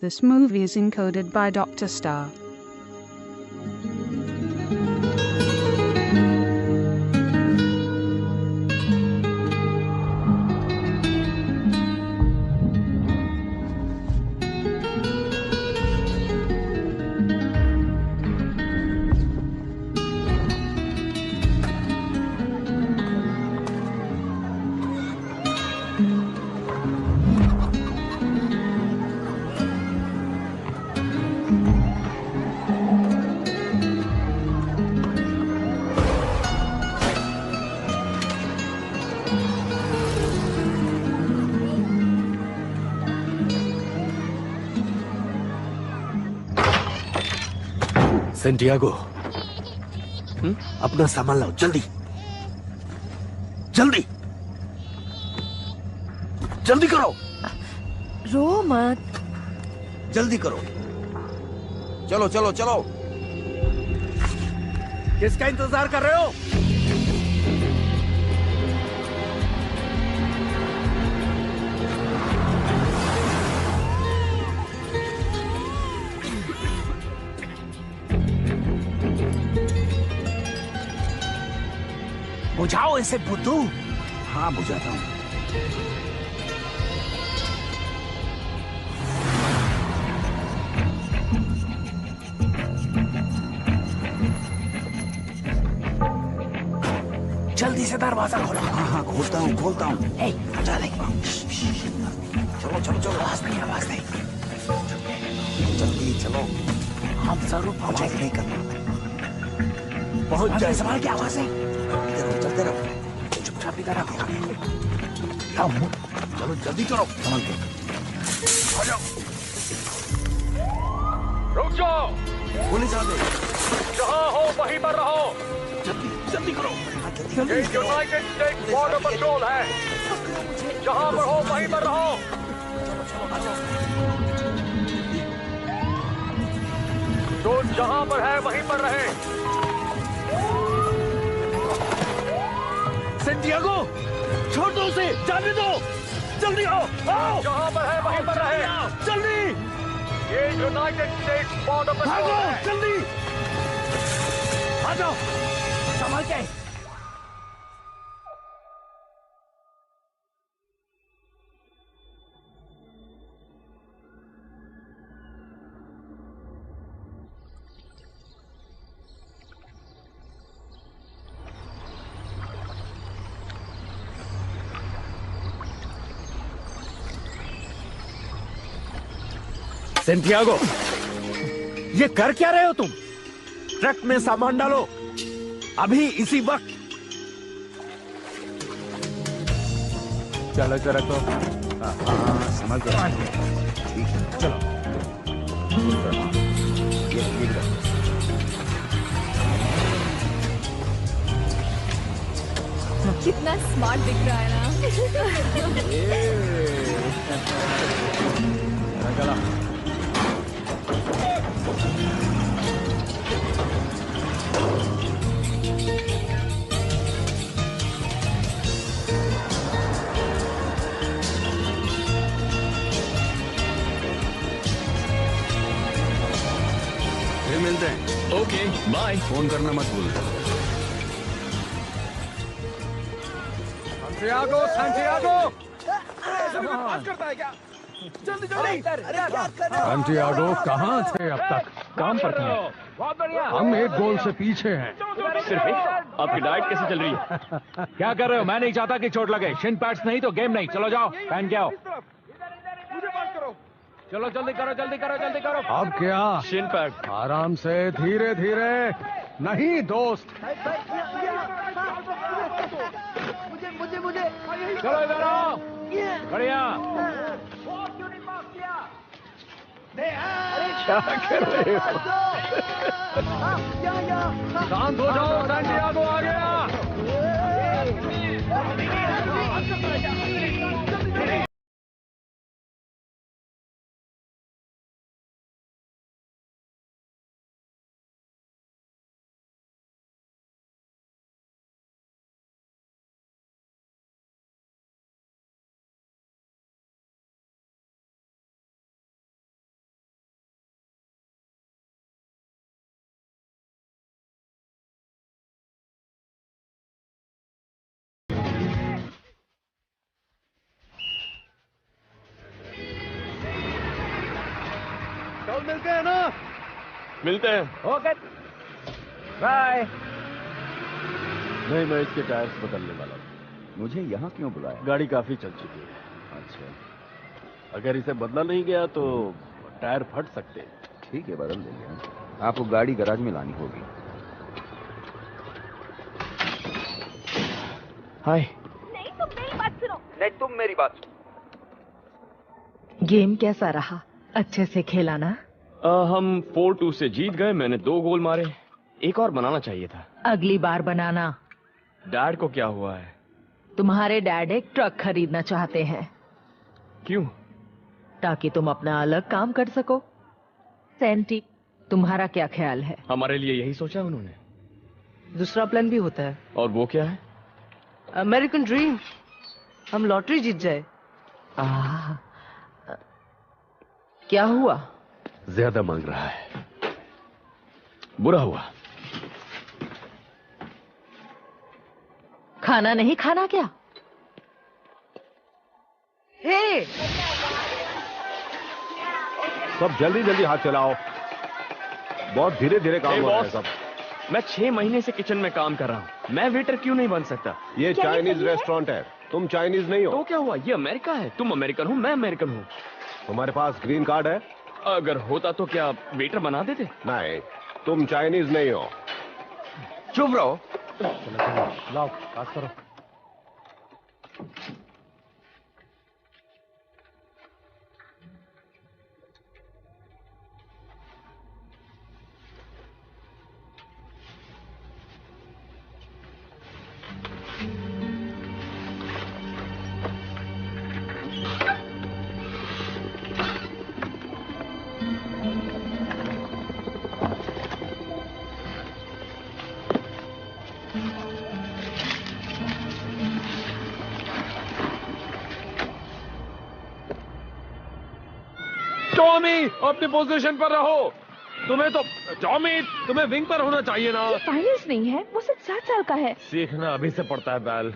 this movie is encoded by Dr. Star. Santiago, अपना सामान लाओ जल्दी जल्दी जल्दी करो। रो मत। जल्दी करो। चलो चलो चलो। किसका इंतजार कर रहे हो? बुझाओ इसे बुद्धू। हाँ बुझाता हूँ। जल्दी से दरवाजा खोलो। हाँ हाँ खोलता हूँ खोलता हूँ। हटा दे। चलो चलो चलो। आवाज नहीं आवाज नहीं। जल्दी चलो। हम जरूर आवाज पहुंचेंगे। नहीं करना। पहुंच जाए। सवाल की आवाज नहीं। इधर रहो चलते रहो। चुपचाप इधर आओ। चलो जल्दी करो। संभल के। आ जाओ। रुक जाओ। पुलिस आ गई। जहाँ हो वहीं पर रहो। जल्दी जल्दी करो। ये यूनाइटेड स्टेट्स बॉर्डर पेट्रोल है। जहाँ पर हो वहीं पर रहो। चलो चलो आ जाओ। जो जहाँ पर है वहीं पर रहे। सेंटियागो, छोड़ दो उसे, जाने दो। जल्दी आओ आओ। जहाँ पर है वहीं पर रहे। जल्दी ये यूनाइटेड स्टेट्स बॉर्डर पेट्रोल भागो है। जल्दी। आ जाओ। संभल के। सेंटियागो, ये कर क्या रहे हो तुम? ट्रक में सामान डालो अभी इसी वक्त। चलो जरा तो। हाँ समझ गया। ठीक है चलो। ये लो। कितना स्मार्ट दिख रहा है ना। चला। फिर मिलते हैं। Okay bye. फोन करना मत भूल। Santiago Santiago. सैंटियागो कहाँ थे अब तक? काम पर थे। बहुत बढ़िया। हम एक गोल से पीछे हैं। सिर्फ आपकी डाइट कैसे चल रही है? क्या कर रहे हो? मैं नहीं चाहता कि चोट लगे। शिन पैड्स नहीं तो गेम नहीं। चलो जाओ पहन के आओ। मुझे बात करो। चलो जल्दी करो जल्दी करो जल्दी करो। अब क्या? Shin pad. आराम से धीरे धीरे। नहीं दोस्त। मुझे चलो इधर आओ। बढ़िया। क्या कर रहे हो? शांत हो जाओ। सैंटियागो आ गया। कल मिलते हैं ना? मिलते हैं। Okay bye. नहीं, मैं इसके टायर्स बदलने वाला हूँ। मुझे यहाँ क्यों बुलाया? गाड़ी काफी चल चुकी है। अच्छा, अगर इसे बदला नहीं गया तो टायर फट सकते हैं। ठीक है, बदल देंगे। आपको गाड़ी गैराज में लानी होगी। हाय। नहीं तुम मेरी बात सुनो। नहीं तुम मेरी बात सुनो। गेम कैसा रहा? अच्छे से खेला ना? हम 4-2 से जीत गए। मैंने 2 गोल मारे। एक और बनाना चाहिए था। अगली बार बनाना। डैड को क्या हुआ है? तुम्हारे डैड एक ट्रक खरीदना चाहते हैं। क्यों? ताकि तुम अपना अलग काम कर सको। सैंटी, तुम्हारा क्या ख्याल है? हमारे लिए यही सोचा उन्होंने। दूसरा प्लान भी होता है। और वो क्या है? American dream. हम लॉटरी जीत जाए। क्या हुआ? ज्यादा मांग रहा है। बुरा हुआ। खाना नहीं खाना क्या? हे! सब जल्दी जल्दी हाथ चलाओ। बहुत धीरे धीरे काम हो रहा है सब। मैं 6 महीने से किचन में काम कर रहा हूँ। मैं वेटर क्यों नहीं बन सकता? ये चाइनीज रेस्टोरेंट है, तुम चाइनीज नहीं हो। तो क्या हुआ? ये अमेरिका है। तुम अमेरिकन हो, मैं अमेरिकन हूँ। तुम्हारे पास ग्रीन कार्ड है? अगर होता तो क्या वेटर बना देते? नहीं, तुम चाइनीज नहीं हो। चुप रहो। लाओ पास करो। टॉमी, अपनी पोजीशन पर रहो। टॉमी, तुम्हें विंग पर होना चाहिए ना। फाइनल्स नहीं है, वो सिर्फ 7 साल का है। सीखना अभी से पड़ता है बैल।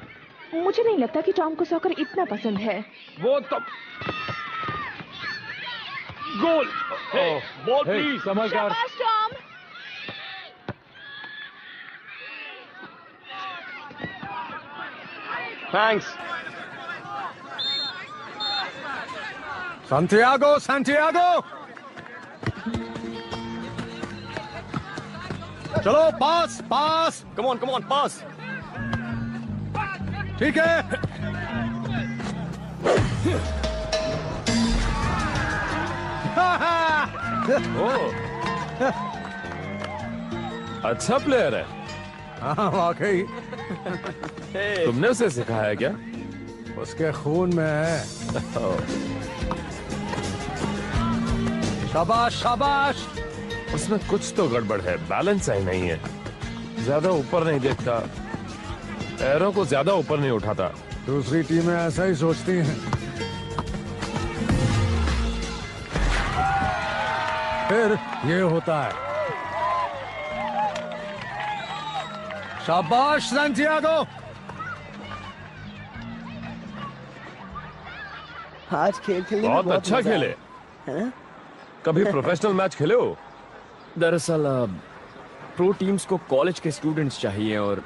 मुझे नहीं लगता कि टॉम को सॉकर इतना पसंद है। वो तो गोल। Ball please. समझ कर। शाबाश टॉम। थैंक्स। सांटियागो, सांटियागो, चलो पास पास। कम ऑन पास। ठीक है। अच्छा प्लेयर है। हाँ वाकई। तुमने उसे सिखाया क्या? उसके खून में है। शाबाश शाबाश। उसमें कुछ तो गड़बड़ है, बैलेंस सही नहीं है। ज्यादा ऊपर नहीं देखता, पैरों को ज्यादा ऊपर नहीं उठाता। दूसरी टीमें ऐसा ही सोचती हैं। फिर ये होता है। शाबाश सांटियागो। आज खेल खेलने में बहुत अच्छा मजा खेले। आया। कभी प्रोफेशनल मैच खेले हो? दरअसल प्रो टीम्स को कॉलेज के स्टूडेंट्स चाहिए और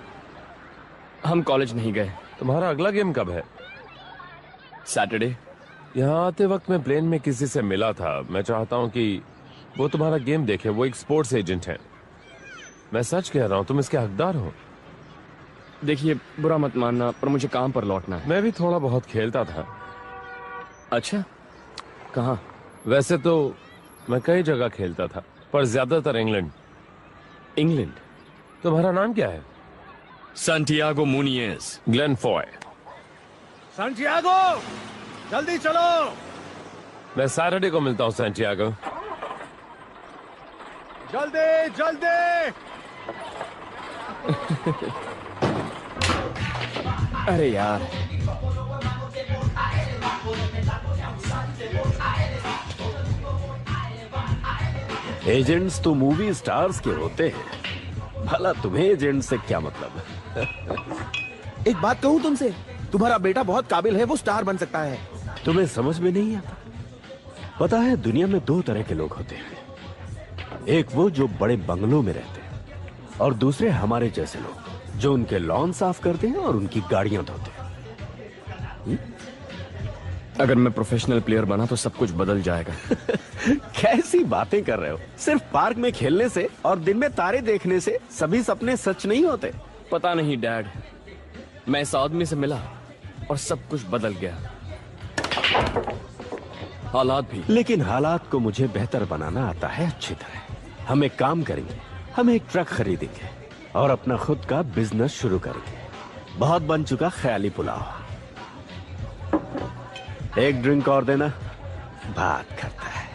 हम कॉलेज नहीं गए। तुम्हारा अगला गेम कब है? सैटरडे। यहाँ आते वक्त मैं प्लेन में किसी से मिला था। मैं चाहता हूँ कि वो तुम्हारा गेम देखे। वो एक स्पोर्ट्स एजेंट है। मैं सच कह रहा हूँ, तुम इसके हकदार हो। देखिए, बुरा मत मानना, पर मुझे काम पर लौटना है। मैं भी थोड़ा बहुत खेलता था। अच्छा, कहाँ? वैसे तो मैं कई जगह खेलता था, पर ज्यादातर इंग्लैंड। इंग्लैंड? तुम्हारा नाम क्या है? Santiago Munez. Glen Foy. Santiago, जल्दी चलो। मैं सैटरडे को मिलता हूँ सांटियागो। जल्दी जल्दी। अरे यार, एजेंट्स तो मूवी स्टार्स के होते हैं। भला तुम्हें एजेंट से क्या मतलब? एक बात कहूं तुमसे, तुम्हारा बेटा बहुत काबिल है, वो स्टार बन सकता है। तुम्हें समझ में नहीं आता? पता है, दुनिया में 2 तरह के लोग होते हैं, एक वो जो बड़े बंगलों में रहते हैं, और दूसरे हमारे जैसे लोग जो उनके लॉन साफ करते हैं और उनकी गाड़ियां धोते हैं। अगर मैं प्रोफेशनल प्लेयर बना तो सब कुछ बदल जाएगा। कैसी बातें कर रहे हो? सिर्फ पार्क में खेलने से और दिन में तारे देखने से सभी सपने सच नहीं होते। पता नहीं डैड, मैं इस आदमी से मिला और सब कुछ बदल गया, हालात भी। लेकिन हालात को मुझे बेहतर बनाना आता है अच्छी तरह। हम एक काम करेंगे, हम एक ट्रक खरीदेंगे और अपना खुद का बिजनेस शुरू करेंगे। बहुत बन चुका ख्याली पुलाव। एक ड्रिंक और देना, बात करता है।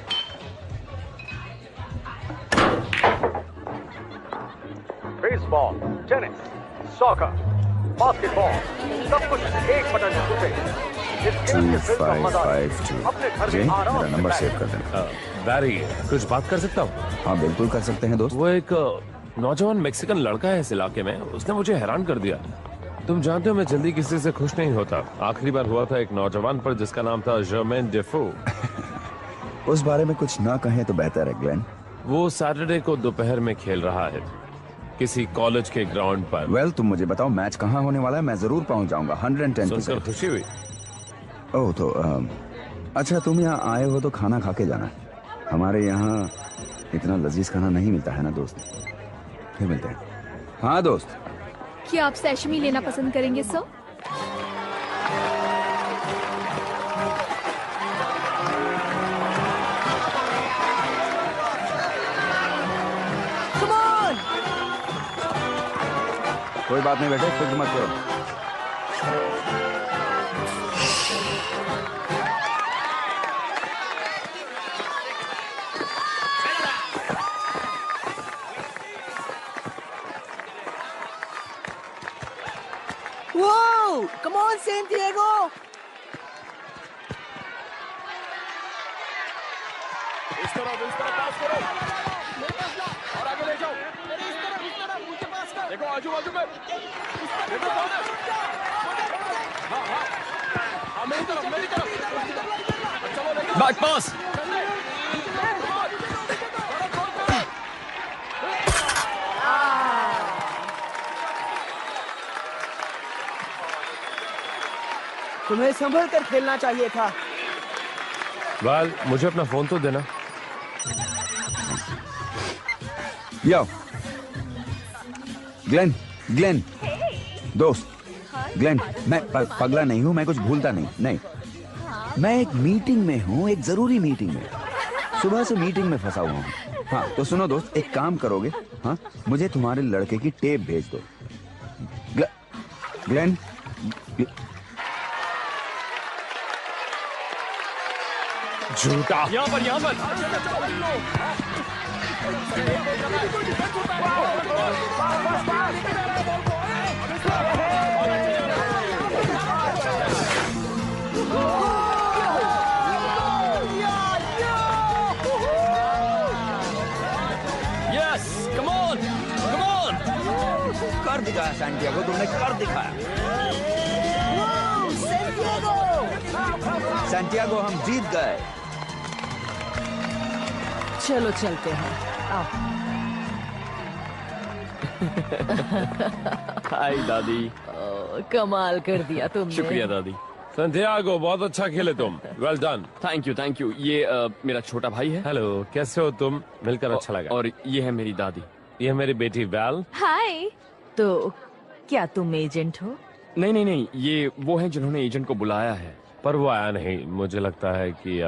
बेसबॉल, टेनिस, सॉकर, बास्केटबॉल, सब कुछ एक बटन से इस गेम के थ्रिल का मजा अपने घर में आराम से नंबर सेव कर देना। बैरी, कुछ बात कर सकता हूँ? हाँ बिल्कुल कर सकते हैं दोस्त। वो एक नौजवान मैक्सिकन लड़का है इस इलाके में, उसने मुझे हैरान कर दिया। तुम जानते हो मैं जल्दी किसी से खुश नहीं होता। आखिरी बार हुआ था एक नौजवान पर जिसका नाम था जर्मेन डेफो। उस बारे में कुछ ना कहें तो बेहतर है ग्लेन। वो सैटरडे को दोपहर में खेल रहा है किसी कॉलेज के ग्राउंड पर। वेल, तुम मुझे बताओ मैच कहाँ होने वाला है, मैं जरूर पहुंच जाऊंगा। 110%। सुनकर खुशी हुई। ओह तो अच्छा, तुम यहाँ आए हो तो खाना खा के जाना। हमारे यहाँ इतना लजीज खाना नहीं मिलता है ना दोस्त। फिर मिलते हैं। हाँ दोस्त। क्या आप सैशमी लेना पसंद करेंगे सर? कोई बात नहीं बेटे, फिक्र मत करो। Whoa! Come on, San Diego! इस तरफ पास करो और आगे ले जाओ। देखो आजू बाजू में, देखो कौन है। हाँ, मेरी तरफ। अच्छा वो लेकर बैक पास। तुम्हें संभल कर खेलना चाहिए था। वाल, मुझे अपना फोन तो देना। यो ग्लेन दोस्त, ग्लेन मैं पगला नहीं हूँ, मैं कुछ भूलता नहीं। मैं एक मीटिंग में हूँ, एक जरूरी मीटिंग में। सुबह से मीटिंग में फंसा हुआ हूँ। हाँ तो सुनो दोस्त, एक काम करोगे? हाँ, मुझे तुम्हारे लड़के की टेप भेज दो। ग्लेन झूठा। यहाँ पर यस, कम ऑन। कर दिखाया सैंटियागो, तुमने कर दिखाया। सैंटियागो, हम जीत गए। चलो चलते हैं, आओ। हाय दादी। कमाल कर दिया तुमने। शुक्रिया दादी। सैंटियागो, बहुत अच्छा खेले तुम। Well done. Thank you. ये मेरा छोटा भाई है। हेलो, कैसे हो तुम? मिलकर अच्छा लगा। और ये है मेरी दादी। ये मेरी बेटी वैल। हाय। तो क्या तुम एजेंट हो? नहीं, ये वो हैं जिन्होंने एजेंट को बुलाया है। पर वो आया नहीं। मुझे लगता है कि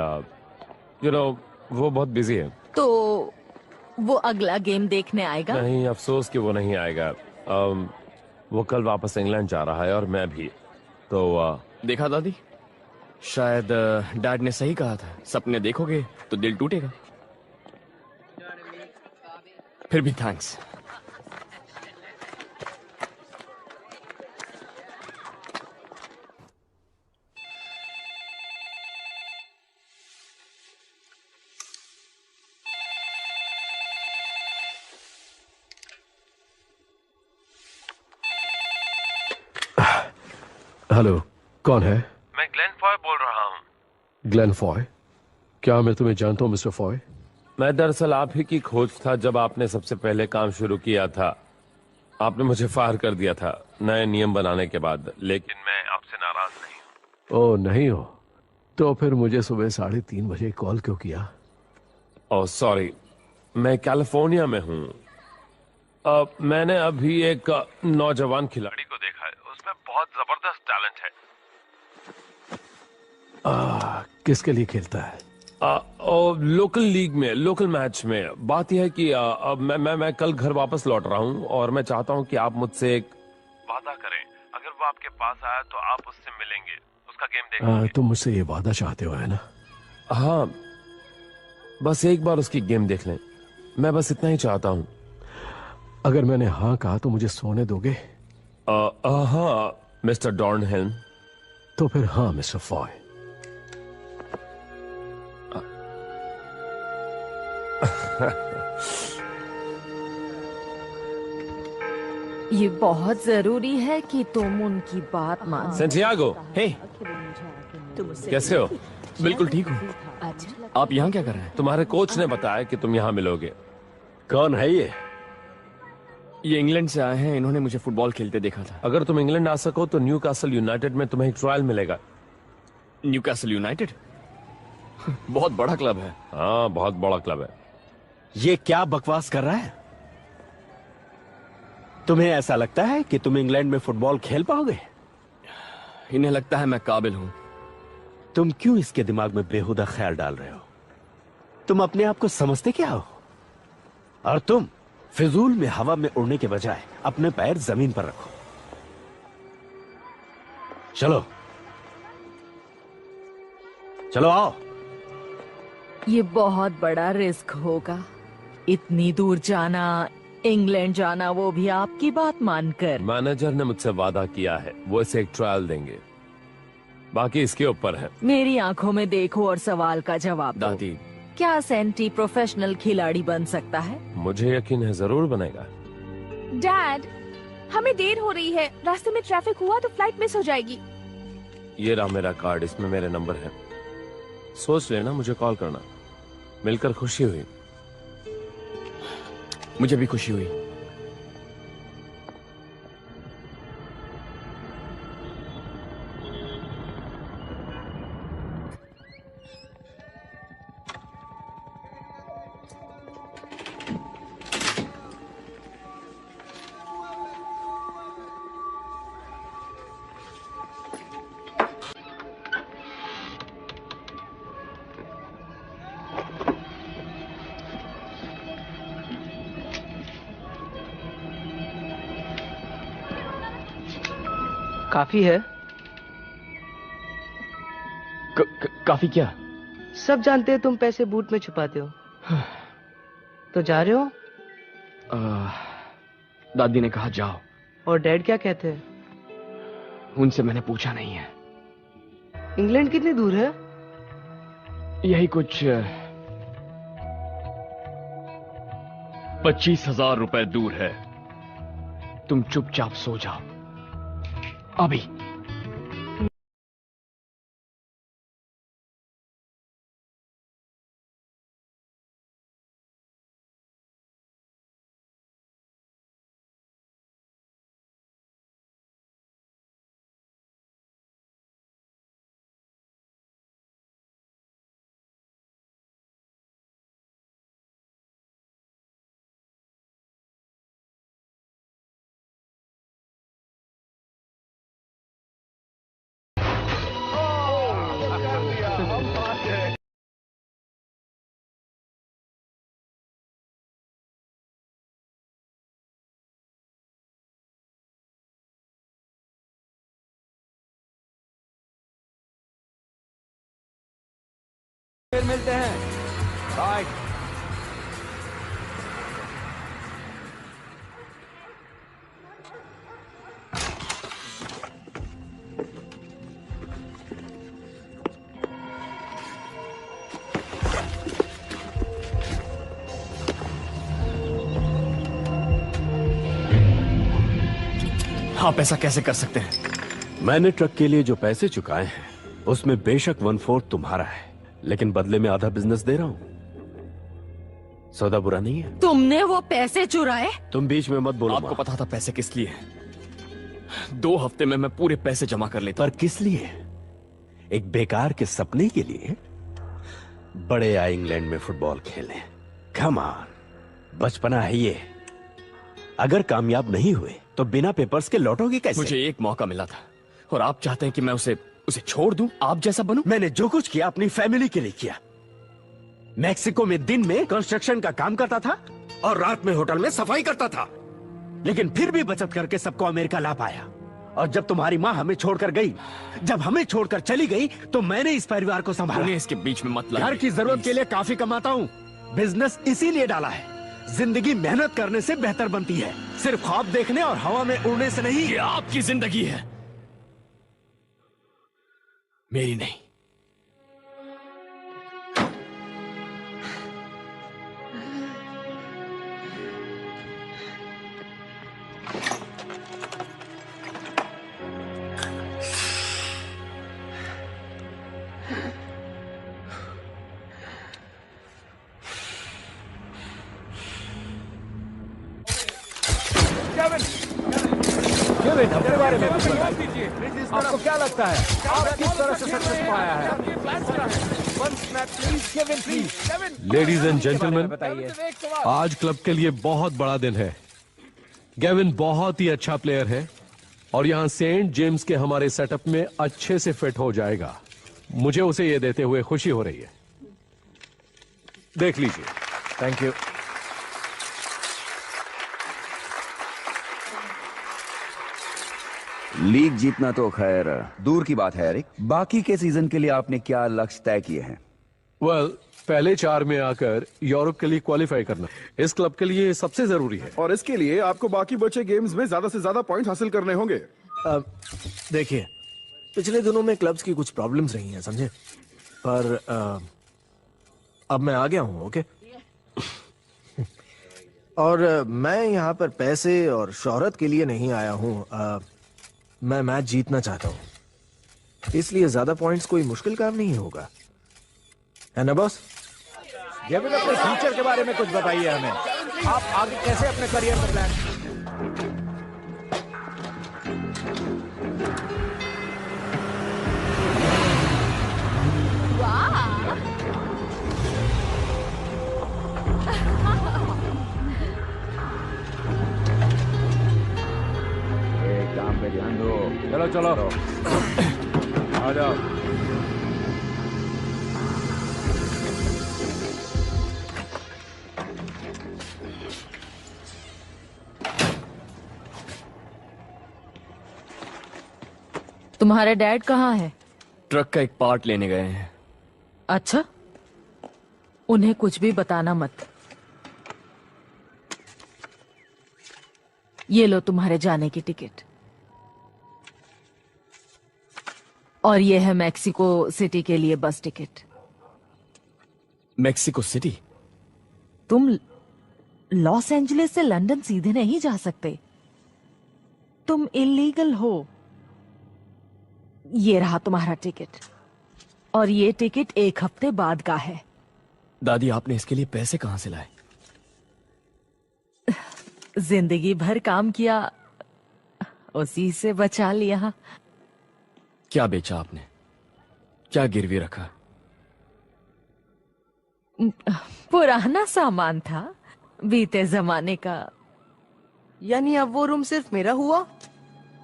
वो बहुत बिजी है। तो वो अगला गेम देखने आएगा? नहीं, अफसोस कि वो नहीं आएगा। वो कल वापस इंग्लैंड जा रहा है और मैं भी। तो देखा दादी, शायद डैड ने सही कहा था। सपने देखोगे तो दिल टूटेगा। फिर भी थैंक्स। हेलो, कौन है? मैं ग्लेन फॉय बोल रहा हूँ। Glenn Foy? क्या मैं तुम्हें जानता हूँ मिस्टर फॉय? मैं दरअसल आप ही की खोज था। जब आपने सबसे पहले काम शुरू किया था, आपने मुझे फायर कर दिया था नए नियम बनाने के बाद, लेकिन मैं आपसे नाराज नहीं हूँ। ओ नहीं हो तो फिर मुझे सुबह 3:30 बजे कॉल क्यों किया? ओह सॉरी, मैं कैलिफोर्निया में हूँ। मैंने अभी एक नौजवान खिलाड़ी को देखा है, उसमें बहुत जबरदस्त टैलेंट है। किसके लिए खेलता है? लोकल लीग में, लोकल मैच में। बात यह है कि मैं कल घर वापस लौट रहा हूँ और मैं चाहता हूँ कि आप मुझसे एक वादा करें। अगर वो आपके पास आया तो आप उससे मिलेंगे, उसका गेम देखेंगे। तुम मुझसे ये वादा चाहते हो, है ना? हाँ, बस एक बार उसकी गेम देख लें, मैं बस इतना ही चाहता हूँ। अगर मैंने हाँ कहा तो मुझे सोने दोगे? हाँ मिस्टर डॉर्नहिल। तो फिर हाँ मिस्टर फॉय। ये बहुत जरूरी है कि तुम उनकी बात मान। सेंटियागो, हे, कैसे हो? बिल्कुल ठीक हूँ। अच्छा, आप यहाँ क्या कर रहे हैं? तुम्हारे कोच ने बताया कि तुम यहाँ मिलोगे। कौन है ये? ये इंग्लैंड से आए हैं, इन्होंने मुझे फुटबॉल खेलते देखा था। अगर तुम इंग्लैंड आ सको तो न्यूकासल यूनाइटेड में तुम्हें एक ट्रायल मिलेगा। Newcastle United? बहुत बड़ा क्लब है। हाँ, बहुत बड़ा क्लब है। ये क्या बकवास कर रहा है? तुम्हें ऐसा लगता है कि तुम इंग्लैंड में फुटबॉल खेल पाओगे? इन्हें लगता है मैं काबिल हूं। तुम क्यों इसके दिमाग में बेहुदा ख्याल डाल रहे हो? तुम अपने आप को समझते क्या हो? और तुम फिजूल में हवा में उड़ने के बजाय अपने पैर जमीन पर रखो। चलो चलो आओ। ये बहुत बड़ा रिस्क होगा, इतनी दूर जाना, इंग्लैंड जाना, वो भी आपकी बात मानकर। मैनेजर ने मुझसे वादा किया है, वो इसे एक ट्रायल देंगे, बाकी इसके ऊपर है। मेरी आंखों में देखो और सवाल का जवाब दो। दादी, क्या सेंटी प्रोफेशनल खिलाड़ी बन सकता है? मुझे यकीन है जरूर बनेगा। डैड, हमें देर हो रही है, रास्ते में ट्रैफिक हुआ तो फ्लाइट मिस हो जाएगी। ये रहा मेरा कार्ड, इसमें मेरे नंबर है, सोच लेना, मुझे कॉल करना। मिलकर खुशी हुई। मुझे भी खुशी हुई। काफी है। काफी क्या? सब जानते हैं तुम पैसे बूट में छुपाते हो। तो जा रहे हो? दादी ने कहा जाओ। और डैड क्या कहते हैं? उनसे मैंने पूछा नहीं है। इंग्लैंड कितनी दूर है? यही कुछ 25,000 रुपए दूर है। तुम चुपचाप सो जाओ अभी। फिर मिलते हैं। बाय। आप ऐसा कैसे कर सकते हैं? मैंने ट्रक के लिए जो पैसे चुकाए हैं उसमें बेशक 1/4 तुम्हारा है, लेकिन बदले में आधा बिजनेस दे रहा हूं। सौदा बुरा नहीं है। तुमने वो पैसे चुराए? तुम बीच में मत बोलो। आपको पता था पैसे किस लिए हैं? 2 हफ्ते में मैं पूरे पैसे जमा कर लेता। पर किस लिए? एक बेकार के सपने के लिए? बड़े आए इंग्लैंड में फुटबॉल खेलें। कम ऑन, बचपना है ये। अगर कामयाब नहीं हुए तो बिना पेपर्स के लौटोगे कैसे? मुझे एक मौका मिला था और आप चाहते हैं कि मैं उसे छोड़ दूं? आप जैसा बनूं? मैंने जो कुछ किया अपनी फैमिली के लिए किया। मैक्सिको में दिन में कंस्ट्रक्शन का काम करता था और रात में होटल में सफाई करता था, लेकिन फिर भी बचत करके सबको अमेरिका ला पाया। और जब तुम्हारी माँ हमें छोड़कर गई, जब हमें छोड़कर चली गई, तो मैंने इस परिवार को संभाला। इसके बीच में मत लाइए। घर की जरूरत के लिए काफी कमाता हूँ। बिजनेस इसीलिए डाला है। जिंदगी मेहनत करने से बेहतर बनती है, सिर्फ ख्वाब देखने और हवा में उड़ने से नहीं। ये आपकी जिंदगी है, मेरी नहीं। केविन, अपने बारे में बताइए। आपको क्या लगता है आप किस तरह से सक्सेस पाया है? लेडीज एंड जेंटलमैन, आज क्लब के लिए बहुत बड़ा दिन है। गेविन बहुत ही अच्छा प्लेयर है और यहाँ सेंट जेम्स के हमारे सेटअप में अच्छे से फिट हो जाएगा। मुझे उसे ये देते हुए खुशी हो रही है। देख लीजिए। Thank you. लीग जीतना तो खैर दूर की बात है एरिक। बाकी के सीजन के लिए आपने क्या लक्ष्य तय किए हैं? वेल, पहले 4 में आकर यूरोप के लिए क्वालिफाई करना इस क्लब के लिए सबसे जरूरी है। और इसके लिए आपको बाकी बचे गेम्स में ज्यादा से ज्यादा पॉइंट हासिल करने होंगे। देखिए, पिछले दिनों में क्लब्स की कुछ प्रॉब्लम्स रही हैं, समझे? पर अब मैं आ गया हूँ, ओके? और मैं यहाँ पर पैसे और शोहरत के लिए नहीं आया हूँ। मैं मैच जीतना चाहता हूँ, इसलिए ज्यादा पॉइंट्स कोई मुश्किल काम नहीं होगा, है ना बॉस? केविन, अपने फ्यूचर के बारे में कुछ बताइए हमें। आप आगे कैसे अपने करियर में प्लान? काम पे ध्यान दो। चलो चलो आ जाओ। तुम्हारे डैड कहाँ है? ट्रक का एक पार्ट लेने गए हैं। अच्छा, उन्हें कुछ भी बताना मत। ये लो तुम्हारे जाने की टिकट। और ये है मैक्सिको सिटी के लिए बस टिकट। Mexico city? तुम लॉस एंजलिस से लंदन सीधे नहीं जा सकते, तुम इलीगल हो। ये रहा तुम्हारा टिकट, और ये टिकट 1 हफ्ते बाद का है। दादी, आपने इसके लिए पैसे कहां से लाए? जिंदगी भर काम किया, उसी से बचा लिया। क्या बेचा आपने? क्या गिरवी रखा? पुराना सामान था, बीते जमाने का। यानी अब वो रूम सिर्फ मेरा हुआ?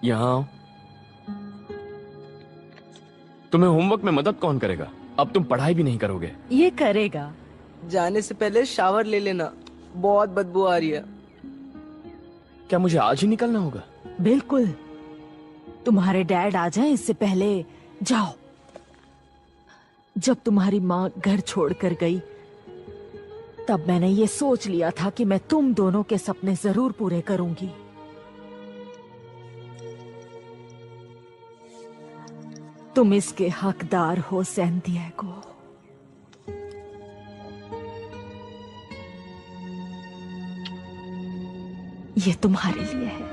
यहाँ तुम्हें होमवर्क में मदद कौन करेगा? अब तुम पढ़ाई भी नहीं करोगे। ये करेगा। जाने से पहले शावर ले लेना, बहुत बदबू आ रही है। क्या मुझे आज ही निकलना होगा? बिल्कुल, तुम्हारे डैड आ जाएं इससे पहले जाओ। जब तुम्हारी माँ घर छोड़कर गई, तब मैंने ये सोच लिया था कि मैं तुम दोनों के सपने जरूर पूरे करूंगी। तुम इसके हकदार हो सैन डिएगो। ये तुम्हारे लिए है।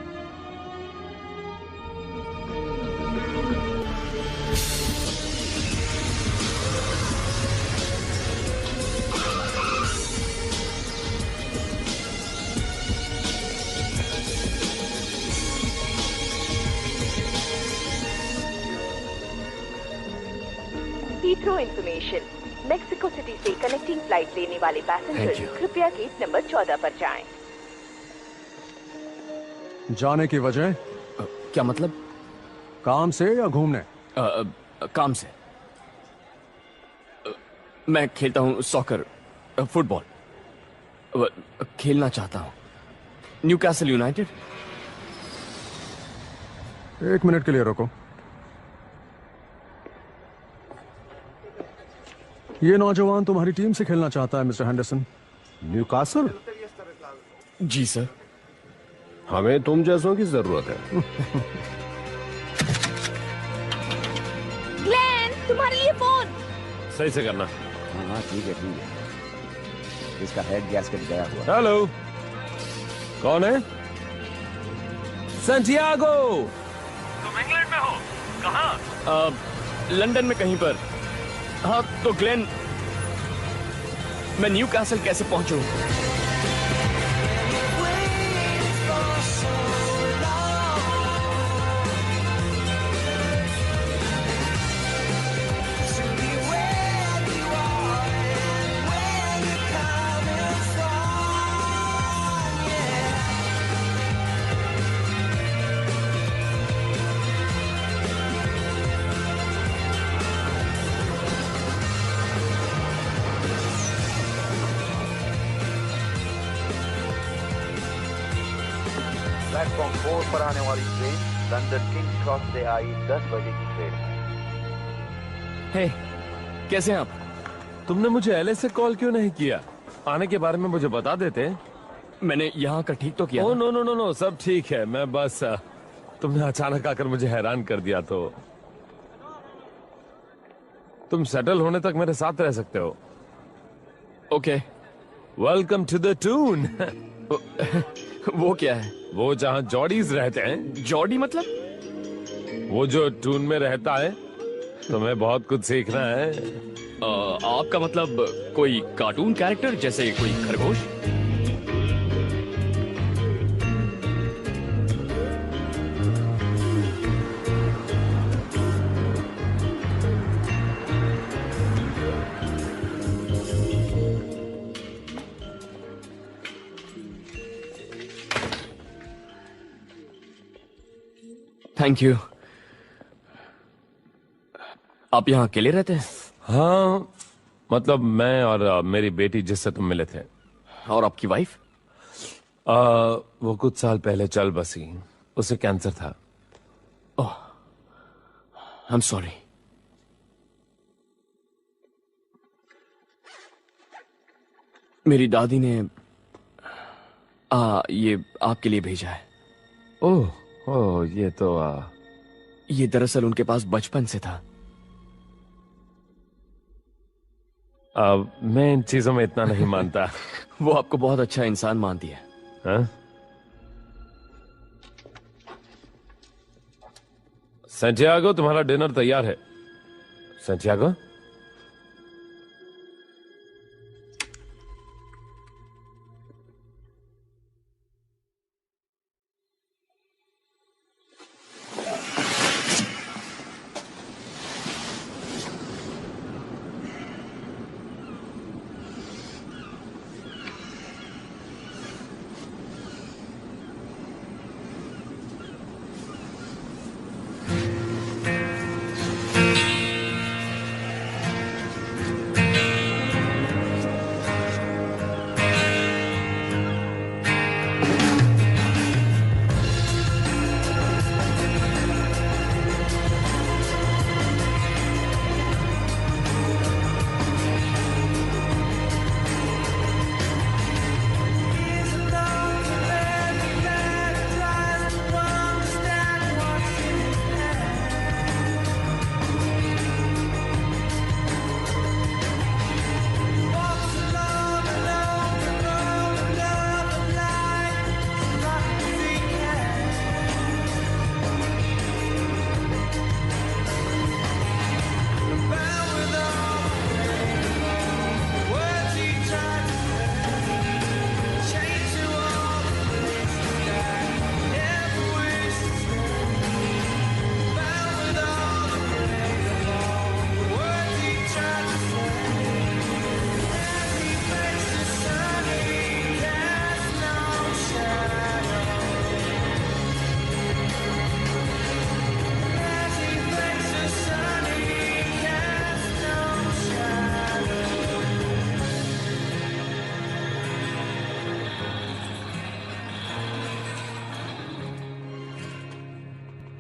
हीथ्रो इंफॉर्मेशन, मेक्सिको सिटी से कनेक्टिंग फ्लाइट लेने वाले पैसेंजर कृपया गेट नंबर 14 पर जाएं। जाने की वजह क्या मतलब? काम से या घूमने? काम से। मैं खेलता हूँ सॉकर, फुटबॉल खेलना चाहता हूँ। Newcastle United. 1 मिनट के लिए रोको। ये नौजवान तुम्हारी टीम से खेलना चाहता है मिस्टर हैंडरसन। न्यूकासल? जी सर। हमें तुम जैसों की जरूरत है। ग्लेन, तुम्हारे लिए फोन। सही से करना। हाँ ठीक है ठीक है। इसका हेड गैस्केट गया हुआ। हेलो, कौन है? सैंटियागो। तुम इंग्लैंड में हो? कहाँ? लंदन में कहीं पर। हाँ तो ग्लेन, मैं न्यूकासल कैसे पहुंचूं? प्लेटफॉर्म 4 पर आने वाली ट्रेन लंदन किंग्स क्रॉस से आई 10 बजे की ट्रेन। हे, कैसे हैं आप? तुमने मुझे एलए से कॉल क्यों नहीं किया? आने के बारे में मुझे बता देते। मैंने यहाँ का ठीक तो किया। Oh no no no no, सब ठीक है। मैं बस तुमने अचानक आकर मुझे हैरान कर दिया। तो तुम सेटल होने तक मेरे साथ रह सकते हो। Okay. Welcome to the toon. वो क्या है? वो जहाँ जॉडीज रहते हैं। जॉडी मतलब? वो जो टून में रहता है। तुम्हें बहुत कुछ सीखना है। आपका मतलब कोई कार्टून कैरेक्टर जैसे कोई खरगोश? Thank you. आप यहाँ अकेले रहते हैं? हाँ, मतलब मैं और मेरी बेटी जिससे तुम मिले थे। और आपकी वाइफ? वो कुछ साल पहले चल बसी। उसे कैंसर था। ओह, आई एम सॉरी। मेरी दादी ने ये आपके लिए भेजा है। ओह ओह, ये तो ये दरअसल उनके पास बचपन से था। मैं इन चीजों में इतना नहीं मानता। वो आपको बहुत अच्छा इंसान मानती है। हाँ? सैंटियागो, तुम्हारा डिनर तैयार है। सैंटियागो,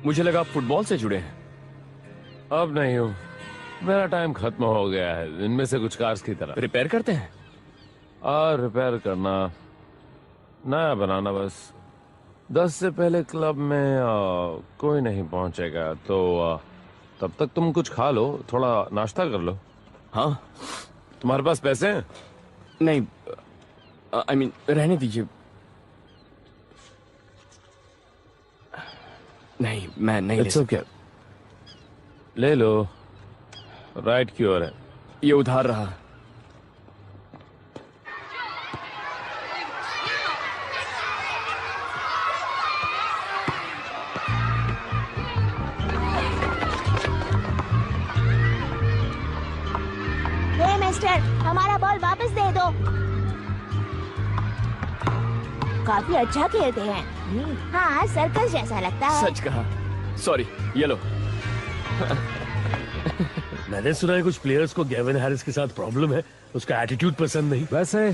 मुझे लगा आप फुटबॉल से जुड़े हैं। अब नहीं हूँ, मेरा टाइम खत्म हो गया है। इनमें से कुछ कार्स की तरह रिपेयर करते हैं? और रिपेयर करना, नया बनाना बस। 10 से पहले क्लब में कोई नहीं पहुंचेगा, तो तब तक तुम कुछ खा लो, थोड़ा नाश्ता कर लो। हाँ। तुम्हारे पास पैसे हैं? नहीं, आई मीन रहने दीजिए। नहीं, मैं नहीं ले सकता। ले लो। राइट की ओर है। ये उधार रहा। हे मिस्टर, हमारा बॉल वापस दे दो। काफी अच्छा खेलते हैं। हाँ, सर्कस जैसा लगता है। सच कहा। सॉरी, ये लो। मैंने सुना है कुछ प्लेयर्स को गेविन हैरिस के साथ प्रॉब्लम है, उसका एटीट्यूड पसंद नहीं। वैसे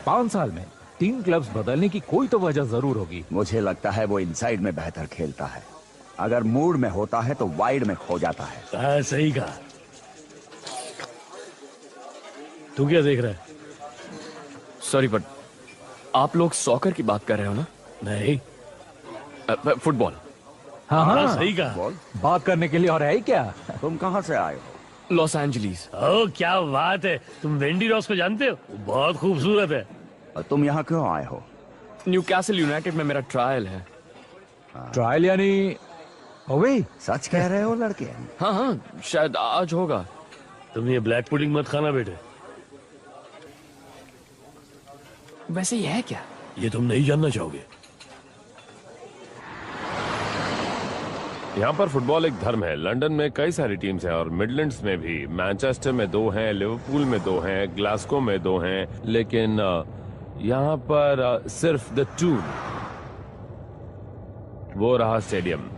5 साल में 3 क्लब्स बदलने की कोई तो वजह जरूर होगी। मुझे लगता है वो इनसाइड में बेहतर खेलता है। अगर मूड में होता है तो वाइड में खो जाता है। हाँ, सही कहा। तू क्या देख रहा है? सॉरी, बट आप लोग सॉकर की बात कर रहे हो ना? नहीं, फुटबॉल। हाँ, सही कहा। बात करने के लिए और है ही क्या? तुम कहाँ से आए हो? Los Angeles. ओह, क्या बात है। तुम वेंडी रॉस को जानते हो? वो बहुत खूबसूरत है। और तुम यहाँ क्यों आए हो? न्यूकैसल यूनाइटेड में मेरा ट्रायल है। ट्रायल यानी हो गई? सच कह रहे हो लड़के? हाँ हाँ, शायद आज होगा। तुम ये ब्लैक पुडिंग मत खाना बेटे। वैसे ये है क्या? ये तुम नहीं जानना चाहोगे। यहाँ पर फुटबॉल एक धर्म है। लंदन में कई सारी टीम्स हैं और मिडलैंड्स में भी। मैनचेस्टर में 2 हैं, लिवरपूल में 2 हैं, ग्लासगो में 2 हैं, लेकिन यहाँ पर सिर्फ द टून, वो रहा स्टेडियम।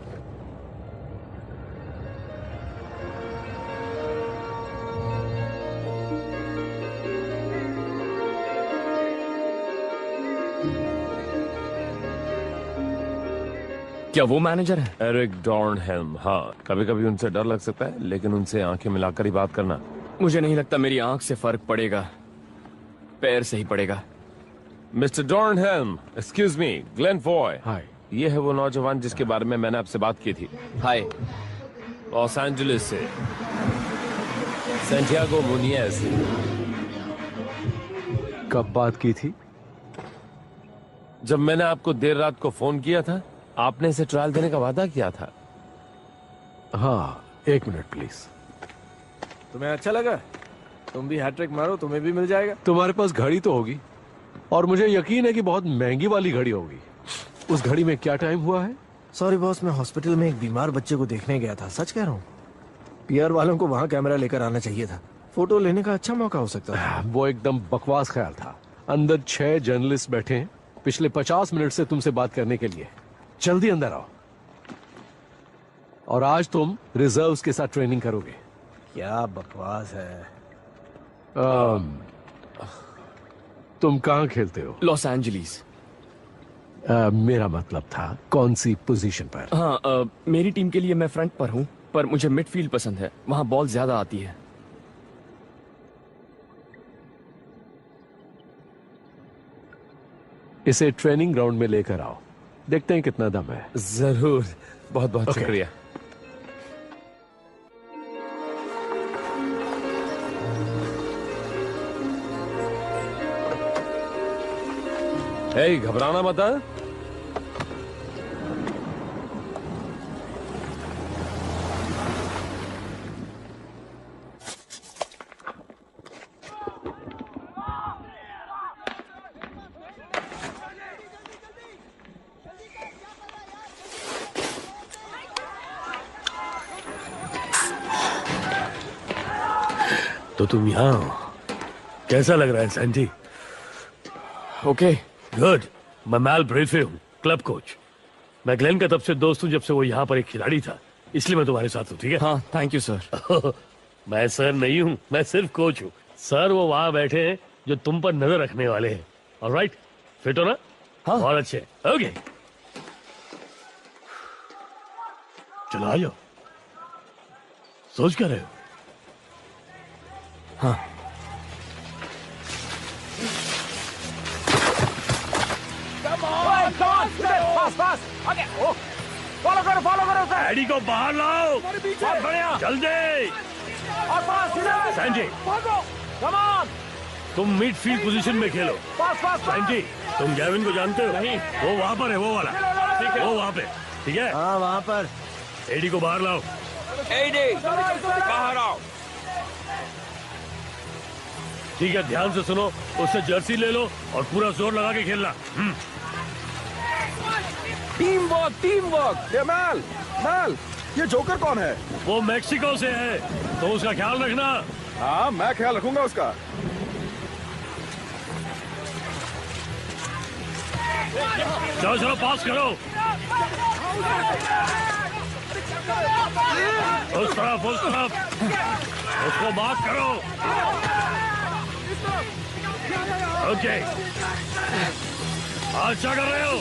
क्या वो मैनेजर है? एरिक डॉर्नहेल्म। हाँ, कभी कभी उनसे डर लग सकता है, लेकिन उनसे आंखें मिलाकर ही बात करना। मुझे नहीं लगता मेरी आंख से फर्क पड़ेगा, पैर से ही पड़ेगा। Mister Dornhelm, excuse me, Glen Foy. Hi. ये है वो नौजवान जिसके बारे में मैंने आपसे बात की थी। हाय। लॉस एंजलिस से, सैंटियागो मुनियस। कब बात की थी? जब मैंने आपको देर रात को फोन किया था, आपने इसे ट्रायल देने का वादा किया था। हाँ, 1 मिनट प्लीज। तुम्हें अच्छा लगा? तुम भी हैट्रिक मारो, तुम्हें भी मिल जाएगा। तुम्हारे पास घड़ी तो होगी, और मुझे यकीन है कि बहुत महंगी वाली घड़ी होगी। उस घड़ी में क्या टाइम हुआ है? सॉरी बॉस, मैं हॉस्पिटल में एक बीमार बच्चे को देखने गया था। सच कह रहा हूँ। पीआर वालों को वहाँ कैमरा लेकर आना चाहिए था। फोटो लेने का अच्छा मौका हो सकता था। वो एकदम बकवास ख्याल था। अंदर 6 जर्नलिस्ट बैठे हैं पिछले 50 मिनट से तुमसे बात करने के लिए। जल्दी अंदर आओ। और आज तुम रिजर्व्स के साथ ट्रेनिंग करोगे। क्या बकवास है। तुम कहाँ खेलते हो? Los Angeles. मेरा मतलब था कौन सी पोजीशन पर? हाँ, मेरी टीम के लिए मैं फ्रंट पर हूँ, पर मुझे मिडफील्ड पसंद है। वहाँ बॉल ज्यादा आती है। इसे ट्रेनिंग ग्राउंड में लेकर आओ, देखते हैं कितना दम है। जरूर, बहुत बहुत शुक्रिया। हे, घबराना मत। तो तुम यहाँ हो। कैसा लग रहा है सैंटी? Okay, good. मैं मैल ब्रेथे हूँ, क्लब कोच। मैं ग्लेन का तब से दोस्त हूँ जब से वो यहाँ पर एक खिलाड़ी था, इसलिए मैं तुम्हारे साथ हूँ। ठीक है? हाँ, थैंक यू सर। मैं सर नहीं हूँ, मैं सिर्फ कोच हूँ। सर वो वहाँ बैठे हैं जो तुम पर नजर रखने वाले हैं। ऑलराइट, फिट हो ना? हाँ। बहुत अच्छे। ओके, चलो आ जाओ। सोच क्या रहे हो? हाँ। फॉलो करो उसे। एडी को बाहर लाओ। बहुत बढ़िया। जल्दी। और पास सैंडी, कम ऑन। तुम मिडफील्ड पोजीशन में खेलो। सैंडी, तुम गैविन को जानते हो? नहीं। वो वहाँ पर है, वो वाला। ठीक है। वो वहाँ पे। ठीक है? हाँ वहाँ पर। एडी को बाहर लाओ। एडी बाहर आओ। ठीक है, ध्यान से सुनो, उससे जर्सी ले लो और पूरा जोर लगा के खेलना। Team work. ये मैल ये जोकर कौन है? वो मेक्सिको से है, तो उसका ख्याल रखना। हाँ मैं ख्याल रखूंगा उसका। चलो चलो पास करो। उस तरफ उसको मार्क करो। ओके, अच्छा कर रहे हो।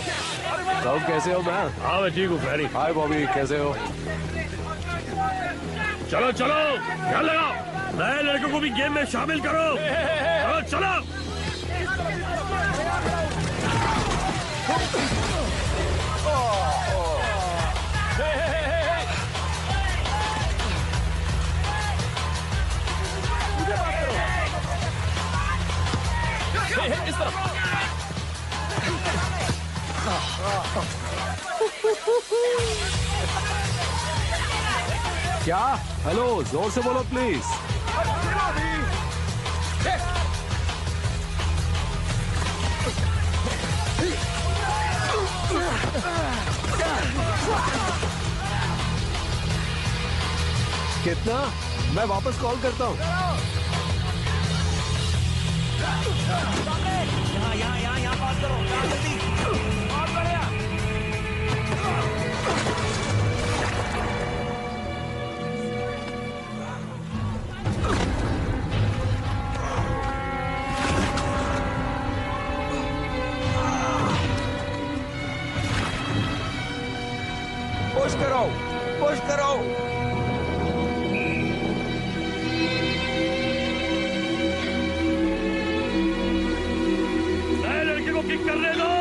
सब कैसे हो मैन? हाँ मैं ठीक हूँ फ्लैरी। हाय बॉबी, कैसे हो? चलो चलो, ध्यान लगाओ, नए लड़कों को भी गेम में शामिल करो। चलो चलो। इस तरफ। क्या? हेलो, जोर से बोलो प्लीज। कितना? मैं वापस कॉल करता हूँ। यहाँ पास करो, जल्दी। बहुत बढ़िया। पुश करो। नए लड़के को किक करने दो।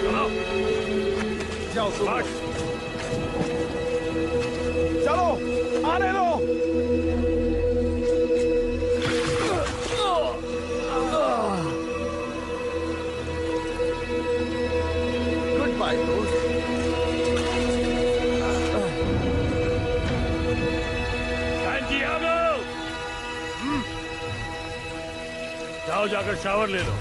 चलो जाओ चलो, आने दो। गुड बाय दोस्त। जाओ जाकर शावर ले लो।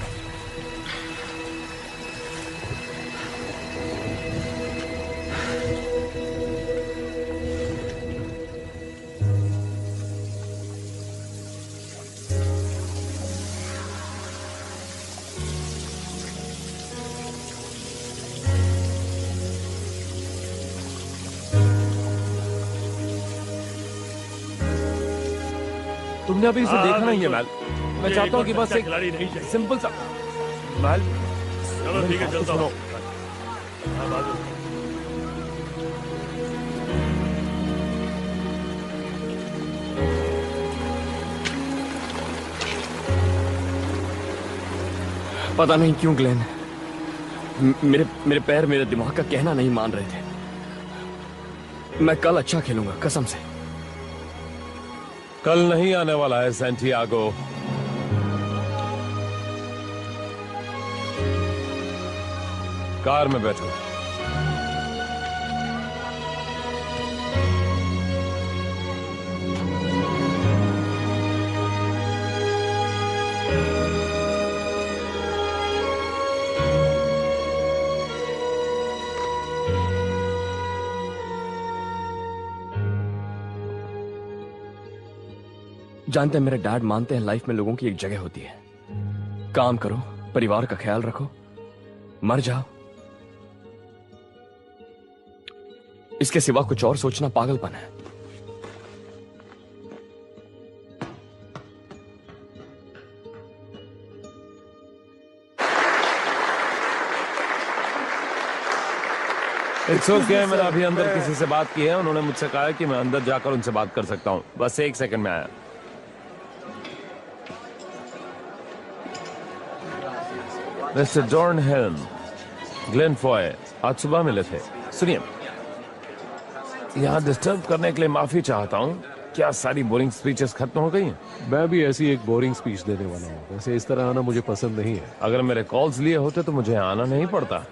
तुमने अभी इसे देखा नहीं है मैल। मैं चाहता हूँ कि बस एक खिलाड़ी नहीं चाहिए। सिंपल सा मैल। चलो ठीक है, चलता हूँ। पता नहीं क्यों ग्लेन, मेरे पैर मेरे दिमाग का कहना नहीं मान रहे थे। मैं कल अच्छा खेलूंगा, कसम से। कल नहीं आने वाला है सैंटियागो। कार में बैठो। जानते हैं, मेरे डैड मानते हैं लाइफ में लोगों की एक जगह होती है। काम करो, परिवार का ख्याल रखो, मर जाओ। इसके सिवा कुछ और सोचना पागलपन है। इट्स ओके, मैंने अभी अंदर किसी से बात की है, उन्होंने मुझसे कहा है कि मैं अंदर जाकर उनसे बात कर सकता हूँ। बस 1 सेकंड में आया। Mister John helm, Glenn Foy आज सुबह मिले थे। सुनिए, यहाँ डिस्टर्ब करने के लिए माफी चाहता हूँ। क्या सारी बोरिंग स्पीचेस खत्म हो गई हैं? मैं भी ऐसी एक बोरिंग स्पीच देने वाला हूँ। वैसे इस तरह आना मुझे पसंद नहीं है। अगर मेरे कॉल्स लिए होते तो मुझे आना नहीं पड़ता।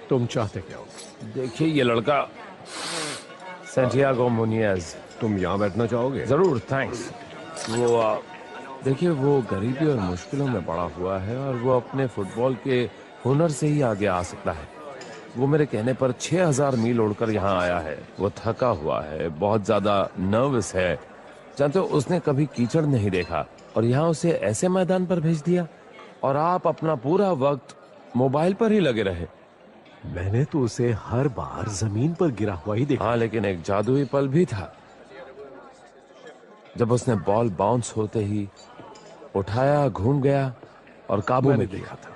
तुम चाहते क्या हो? देखिए, ये लड़का सैंटियागो मुनियज। तुम यहाँ बैठना चाहोगे? जरूर, थैंक्स। वो देखिए, वो गरीबी और मुश्किलों में पड़ा हुआ है और वो अपने फुटबॉल के हुनर से ही आगे आ सकता है। वो मेरे कहने पर 6000 मील उड़कर यहाँ आया है। वो थका हुआ है, बहुत ज्यादा नर्वस है। जानते हो, उसने कभी कीचड़ नहीं देखा और यहाँ उसे ऐसे मैदान पर भेज दिया और आप अपना पूरा वक्त मोबाइल पर ही लगे रहे। मैंने तो उसे हर बार जमीन पर गिरा हुआ ही देखा। हाँ, लेकिन एक जादुई पल भी था जब उसने बॉल बाउंस होते ही उठाया, घूम गया और काबू में देखा था।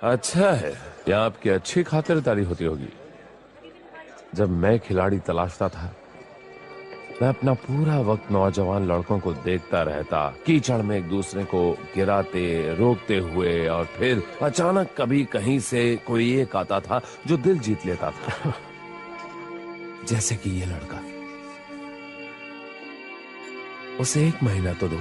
अच्छा है, यहाँ आपकी अच्छी खातिरदारी होती होगी। जब मैं खिलाड़ी तलाशता था, मैं अपना पूरा वक्त नौजवान लड़कों को देखता रहता, कीचड़ में एक दूसरे को गिराते, रोकते हुए, और फिर अचानक कभी कहीं से कोई एक आता था जो दिल जीत लेता था। जैसे कि ये लड़का। उसे 1 महीना तो दो।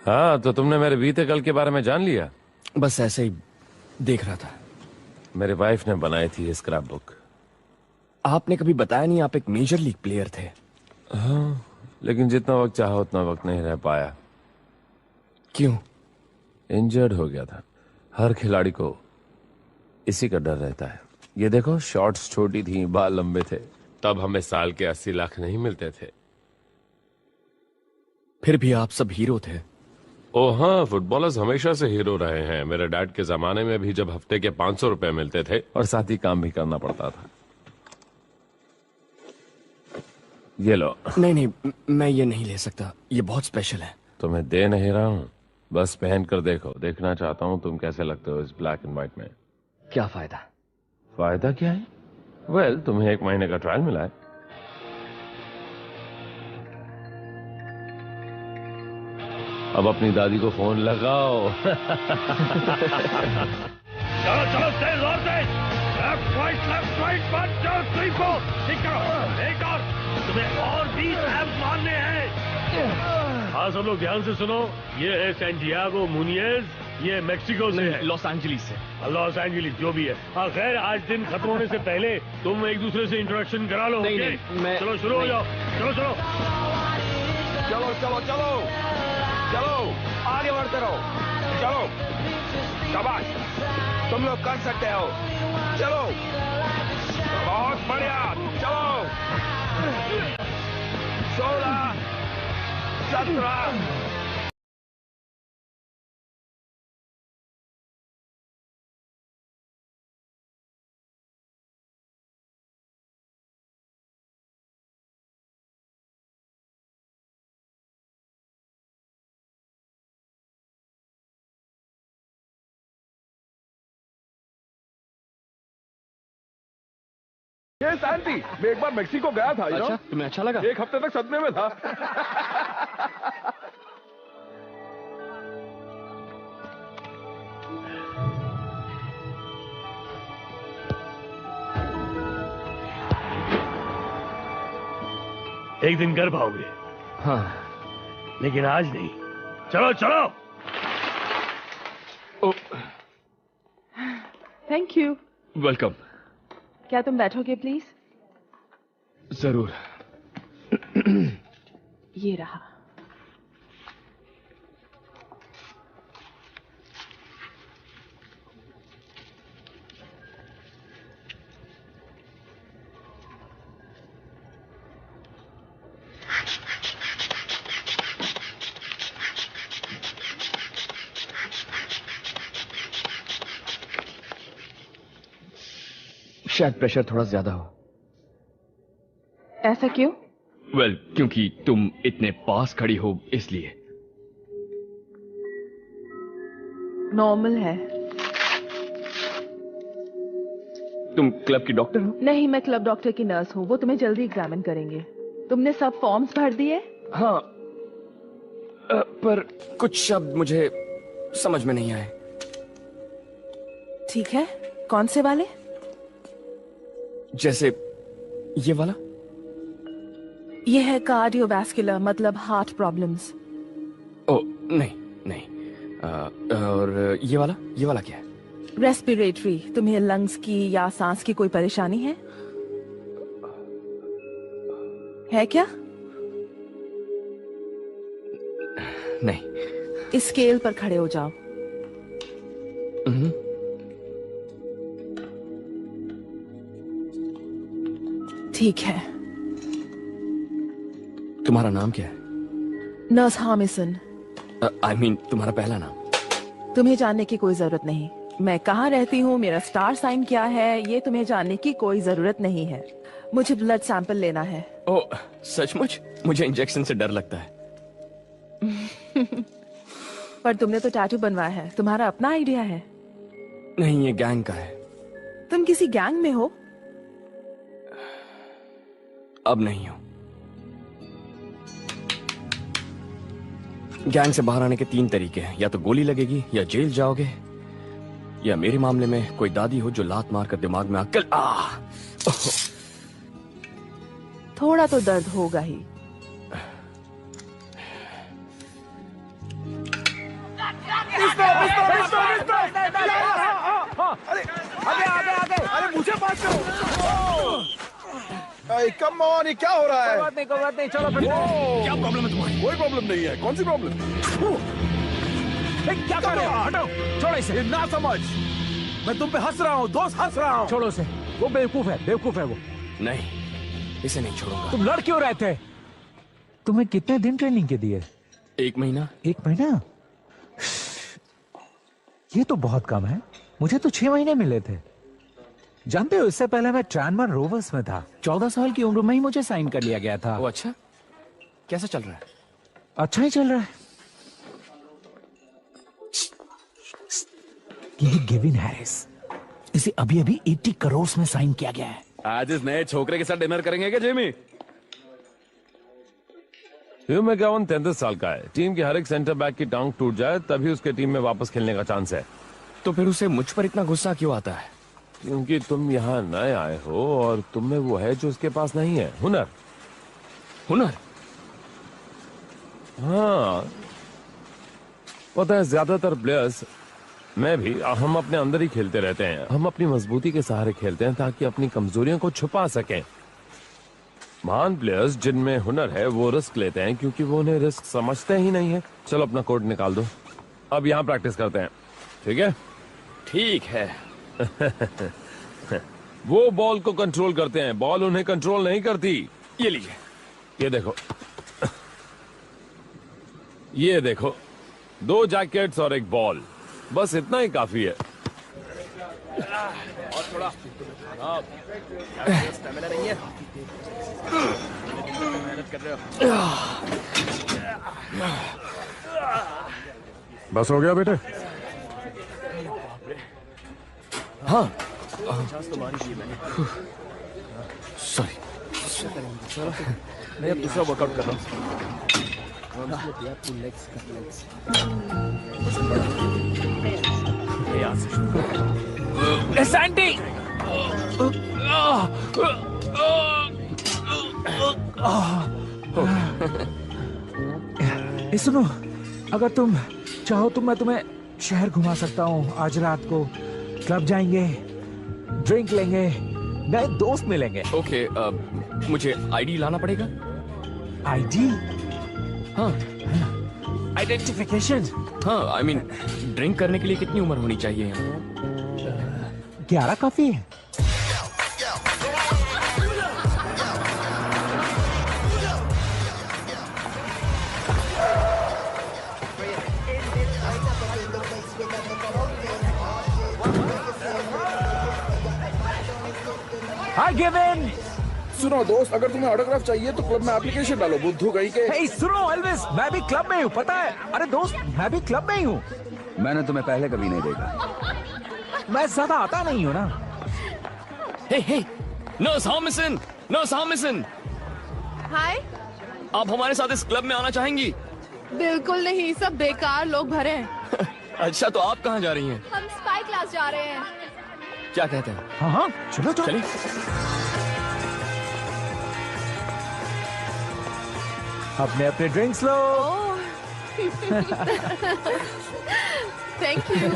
हाँ, तो तुमने मेरे बीते कल के बारे में जान लिया? बस ऐसे ही देख रहा था। मेरी वाइफ ने बनाई थी स्क्रैप बुक। आपने कभी बताया नहीं आप एक मेजर लीग प्लेयर थे। हाँ, लेकिन जितना वक्त चाहा उतना वक्त नहीं रह पाया। क्यों? इंजर्ड हो गया था। हर खिलाड़ी को इसी का डर रहता है। ये देखो, शॉर्ट्स छोटी थी, बाल लंबे थे। तब हमें साल के 80 लाख नहीं मिलते थे। फिर भी आप सब हीरो थे। ओ हाँ, फुटबॉलर्स हमेशा से हीरो रहे हैं। मेरे डैड के जमाने में भी जब हफ्ते के 500 रुपए मिलते थे और साथ ही काम भी करना पड़ता था। ये लो। नहीं, मैं ये नहीं ले सकता। ये बहुत स्पेशल है। तुम्हें दे नहीं रहा हूँ, बस पहन कर देखो। देखना चाहता हूँ तुम कैसे लगते हो इस ब्लैक एंड व्हाइट में। क्या फायदा? फायदा क्या है? वेल, तुम्हें 1 महीने का ट्रायल मिला है। अब अपनी दादी को फोन लगाओ। चलो चलो, तेज और तेज। Left right 1 2 3 4। ठीक करो, एक और। तुम्हें और 20 एम्स मारने हैं। हाँ, सब लोग ध्यान से सुनो। ये है सैंटियागो मुनियज। ये मेक्सिको से है। लॉस एंजलिस से। लॉस एंजलिस, जो भी है। हाँ, खैर, आज दिन खत्म होने से पहले तुम एक दूसरे से इंट्रोडक्शन करा लो। नहीं, मैं चलो शुरू हो जाओ। चलो चलो चलो चलो चलो चलो, आगे बढ़ते रहो। चलो, शाबाश, तुम लोग कर सकते हो। चलो, बहुत बढ़िया। चलो, 16 17। ये शांति, मैं एक बार मेक्सिको गया था। अच्छा, तुम्हें अच्छा लगा? 1 हफ्ते तक सदमे में था। एक दिन कर पाओगे। हाँ, लेकिन आज नहीं। चलो चलो। Thank you. वेलकम। क्या तुम बैठोगे प्लीज? जरूर। ये रहा। शायद प्रेशर थोड़ा ज्यादा हो। ऐसा क्यों? वेल, क्योंकि तुम इतने पास खड़ी हो इसलिए। नॉर्मल है। तुम क्लब की डॉक्टर हो? नहीं, मैं क्लब डॉक्टर की नर्स हूँ। वो तुम्हें जल्दी एग्जामिन करेंगे। तुमने सब फॉर्म्स भर दिए? हाँ, पर कुछ शब्द मुझे समझ में नहीं आए। ठीक है, कौन से वाले? जैसे ये वाला। ये है कार्डियोवैस्कुलर, मतलब हार्ट प्रॉब्लम्स। ओ नहीं नहीं। और ये वाला क्या है? रेस्पिरेटरी। तुम्हें लंग्स की या सांस की कोई परेशानी है? है क्या? नहीं। इस स्केल पर खड़े हो जाओ। ठीक है। तुम्हारा नाम क्या है? नर्स हामिसन। I mean, तुम्हारा पहला नाम। तुम्हें जानने की कोई जरूरत नहीं। मैं कहाँ रहती हूँ, मेरा स्टार साइन क्या है, ये तुम्हें जानने की कोई जरूरत नहीं है। मुझे ब्लड सैंपल लेना है। ओह, सचमुच? मुझे इंजेक्शन से डर लगता है। पर तुमने तो टैटू बनवाया है। तुम्हारा अपना आइडिया है? नहीं, ये गैंग का है। तुम किसी गैंग में हो? अब नहीं हूं। गैंग से बाहर आने के 3 तरीके हैं। या तो गोली लगेगी, या जेल जाओगे, या मेरे मामले में कोई दादी हो जो लात मारकर दिमाग में अक्ल। थोड़ा तो दर्द होगा ही। अरे मुझे बात करो। कम ऑन, ये क्या हो रहा है? कोई बात नहीं, चलो फिर। क्या प्रॉब्लम है तुम्हारी? कोई प्रॉब्लम नहीं है। कौन सी प्रॉब्लम? क्या कर रहे हो? हटो, छोड़ो इसे। ना समझ, मैं तुम पे हंस रहा हूँ, दोस्त हंस रहा हूँ। छोड़ो उसे, वो बेवकूफ है वो। नहीं, इसे नहीं छोड़ूंगा। तुम लड़ क्यों रहे थे? तुम्हें कितने दिन ट्रेनिंग के दिए? 1 महीना। 1 महीना? ये तो बहुत कम है। मुझे तो 6 महीने मिले थे। जानते हो, इससे पहले मैं ट्रांसमन रोवर्स में था। 14 साल की उम्र में ही मुझे साइन कर लिया गया था। वो अच्छा? कैसा चल रहा है? अच्छा ही चल रहा है। ये गेविन हैरिस, इसे अभी 80 करोड़ में साइन किया गया है। आज इस नए छोकरे के साथ डिनर करेंगे क्या जेमी? ह्यू मैकगोवन 33 साल का है। टीम के हर एक सेंटर बैक की टांग टूट जाए तभी उसके टीम में वापस खेलने का चांस है। तो फिर उसे मुझ पर इतना गुस्सा क्यों आता है? क्योंकि तुम यहाँ नए आए हो और तुम में वो है जो उसके पास नहीं है, हुनर। हुनर? हाँ, पता है ज्यादातर प्लेयर्स, मैं भी, हम अपने अंदर ही खेलते रहते हैं। हम अपनी मजबूती के सहारे खेलते हैं ताकि अपनी कमजोरियों को छुपा सकें। महान प्लेयर्स जिनमें हुनर है वो रिस्क लेते हैं क्योंकि वो उन्हें रिस्क समझते ही नहीं है। चलो अपना कोड निकाल दो, अब यहाँ प्रैक्टिस करते हैं, ठीक है? ठीक है। वो बॉल को कंट्रोल करते हैं, बॉल उन्हें कंट्रोल नहीं करती। ये लीजिए, ये देखो, ये देखो, 2 जैकेट्स और 1 बॉल, बस इतना ही काफी है। और थोड़ा स्टैमिना नहीं है। मेहनत कर रहे हो। बस हो गया बेटे? हाँ, सॉरी। मैं अब दूसरा वर्कआउट कर रहा हूँ। सैंडी! सुनो, अगर तुम चाहो तो मैं तुम्हें शहर घुमा सकता हूँ। आज रात को क्लब जाएंगे, ड्रिंक लेंगे, नए दोस्त मिलेंगे। ओके, मुझे आईडी लाना पड़ेगा? आईडी? हाँ आइडेंटिफिकेशन। हाँ आई मीन ड्रिंक करने के लिए कितनी उम्र होनी चाहिए यहाँ? 11 काफी है। हाय गिवन। सुनो दोस्त, अगर तुम्हें ऑटोग्राफ चाहिए तो क्लब में एप्लीकेशन डालो। बुद्धू गई के। हे सुनो एल्विस, मैं भी क्लब में हूँ, पता है? अरे दोस्त, मैं भी क्लब में ही हूँ। मैंने तुम्हें पहले कभी नहीं देखा। मैं ज्यादा आता नहीं हूँ ना। हे नो सामिसन, नो सामिसन। हाय। आप हमारे साथ इस क्लब में आना चाहेंगी? बिल्कुल नहीं, सब बेकार लोग भरे हैं। अच्छा तो आप कहाँ जा रही हैं? हम स्पाई क्लास जा रहे हैं। क्या कहते हैं? हाँ चलो चलो। चलिए। अपने अपने ड्रिंक्स लो। Thank you.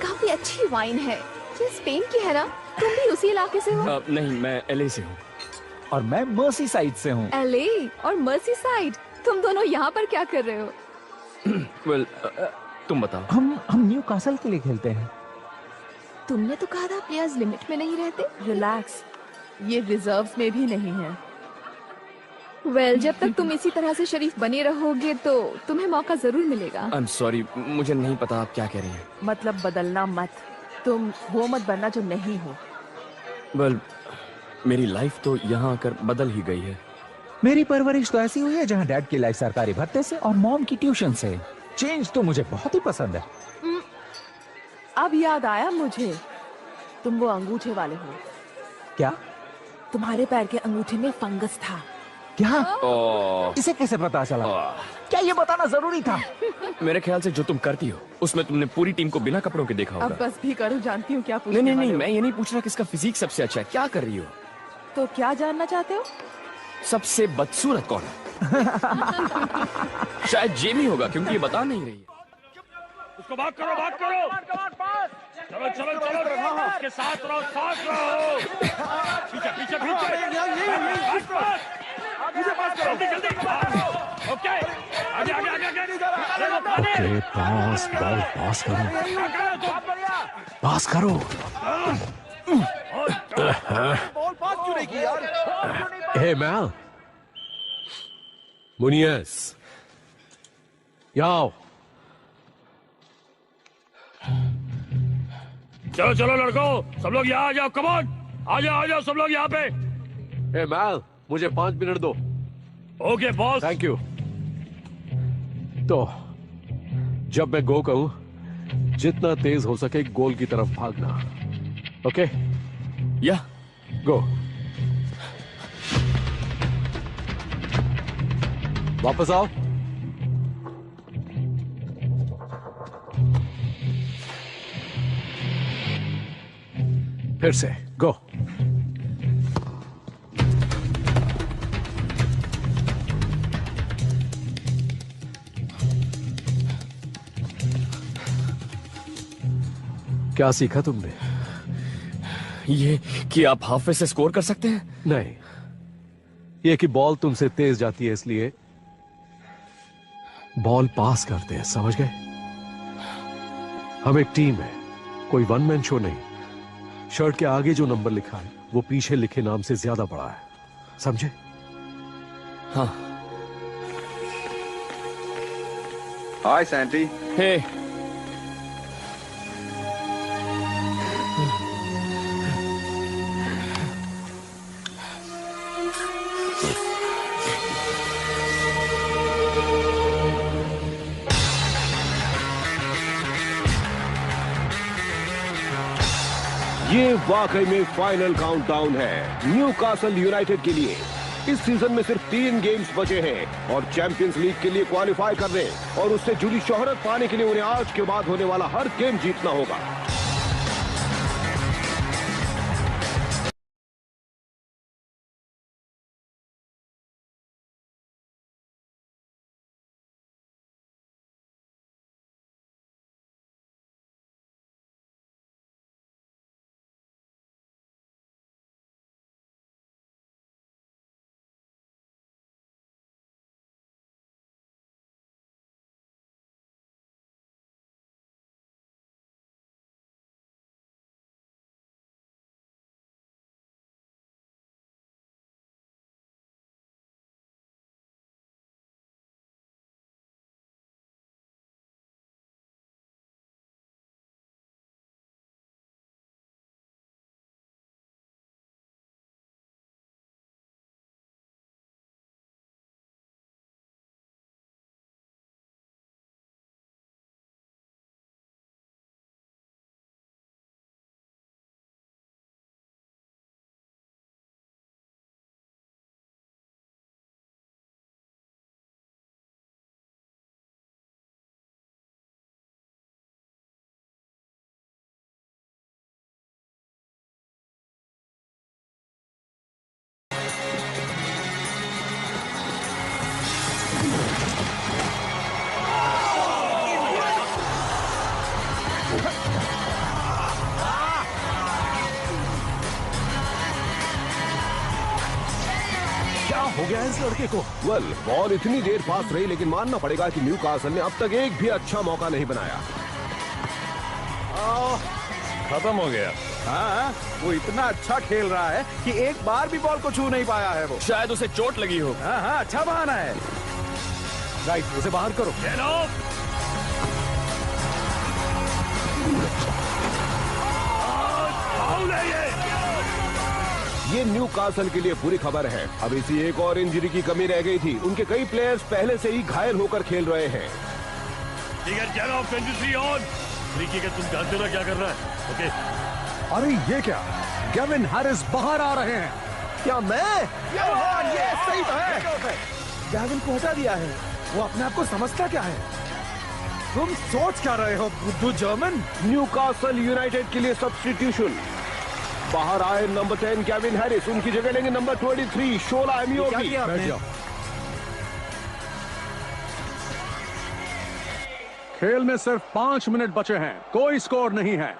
काफी अच्छी वाइन है। ये स्पेन की है ना? तुम भी उसी इलाके से हो? नहीं, मैं एलए से हूँ। और मैं मर्सी साइड से हूँ। एलए और मर्सी साइड, तुम दोनों यहाँ पर क्या कर रहे हो? वेल, तुम बताओ। हम न्यू कासल के लिए खेलते हैं। तुमने तो कहा था प्लेयर्स लिमिट में नहीं रहते। रिलैक्स, ये रिजर्व्स में भी नहीं है। वेल, जब तक तुम इसी तरह से शरीफ बने रहोगे तो तुम्हें मौका जरूर मिलेगा। आई एम सॉरी, मुझे नहीं पता आप क्या कह रही हैं। मतलब बदलना मत, तुम वो मत बनना जो नहीं हो। वेल, मेरी लाइफ तो यहाँ आकर बदल ही गई है। मेरी परवरिश तो ऐसी हुई है जहाँ डैड की लाइफ सरकारी भत्ते से और मॉम की ट्यूशन से। चेंज तो मुझे बहुत ही पसंद है। अब याद आया मुझे, तुम वो अंगूठे वाले हो। क्या? तुम्हारे पैर के अंगूठे में फंगस था। क्या? इसे कैसे पता चला? क्या ये बताना जरूरी था? मेरे ख्याल से जो तुम करती हो उसमें तुमने पूरी टीम को बिना कपड़ों के देखा होगा। अब बस भी करो, जानती हूँ क्या पूछने वाले हो। नहीं, मैं ये नहीं पूछ रहा किसका फिजिक सबसे अच्छा है। क्या कर रही हो? तो क्या जानना चाहते हो? सबसे बदसूरत कौन है? शायद जेमी होगा क्योंकि ये बता नहीं रही है। उसको भाग करो, भाग करो। चलो चलो चलो, उसके साथ रहो, साथ रहो। पीछे पीछे पीछे। जल्दी जल्दी। ओके, आगे आगे आगे आगे। ओके, पास, बॉल पास करो, पास करो। बॉल पास क्यों नहीं की यार? हे मैल, मुनियस, यहाँ आओ। चलो चलो लड़कों, सब लोग यहाँ आ जाओ। कम ऑन, आ जाओ सब लोग यहाँ पे। हे मैल, मुझे 5 मिनट दो। Okay boss. Thank you. तो जब मैं गो कहूं, जितना तेज हो सके गोल की तरफ भागना। ओके? या गो। वापस आओ। फिर से गो। क्या सीखा तुमने? ये कि आप हाफ से स्कोर कर सकते हैं? नहीं, ये कि बॉल तुमसे तेज जाती है इसलिए बॉल पास करते हैं, समझ गए? हम एक टीम है, कोई वन मैन शो नहीं। शर्ट के आगे जो नंबर लिखा है वो पीछे लिखे नाम से ज्यादा बड़ा है, समझे? हाँ। हाय सैंटी। हे। ये वाकई में फाइनल काउंटडाउन है न्यूकासल यूनाइटेड के लिए। इस सीजन में सिर्फ 3 गेम्स बचे हैं और चैंपियंस लीग के लिए क्वालिफाई करने और उससे जुड़ी शोहरत पाने के लिए उन्हें आज के बाद होने वाला हर गेम जीतना होगा। है इस लड़के को। वेल, बॉल इतनी देर पास रही, लेकिन मानना पड़ेगा कि न्यूकासल ने अब तक एक भी अच्छा मौका नहीं बनाया। खत्म हो गया। हाँ, वो इतना अच्छा खेल रहा है कि एक बार भी बॉल को छू नहीं पाया है वो। शायद उसे चोट लगी हो। हाँ, अच्छा बहाना है। राइट, उसे बाहर करो। ये न्यूकासल के लिए बुरी खबर है। अब इसी एक और इंजरी की कमी रह गई थी। उनके कई प्लेयर्स पहले से ही घायल होकर खेल रहे हैं। तुम जानते ना क्या कर रहा है? ओके। अरे ये क्या, गेविन हैरिस बाहर आ रहे हैं। क्या मैं? ये सही है। गैविन को हटा दिया है। वो अपने आप को समझता क्या है? तुम सोच क्या रहे हो बुद्धू जर्मन? न्यूकासल यूनाइटेड के लिए सब्स्टिट्यूशन। बाहर आए नंबर 10 गेविन हैरिस, उनकी जगह लेंगे नंबर 23 शोला एमियोगी। बैठ जाओ। खेल में सिर्फ 5 मिनट बचे हैं, कोई स्कोर नहीं है।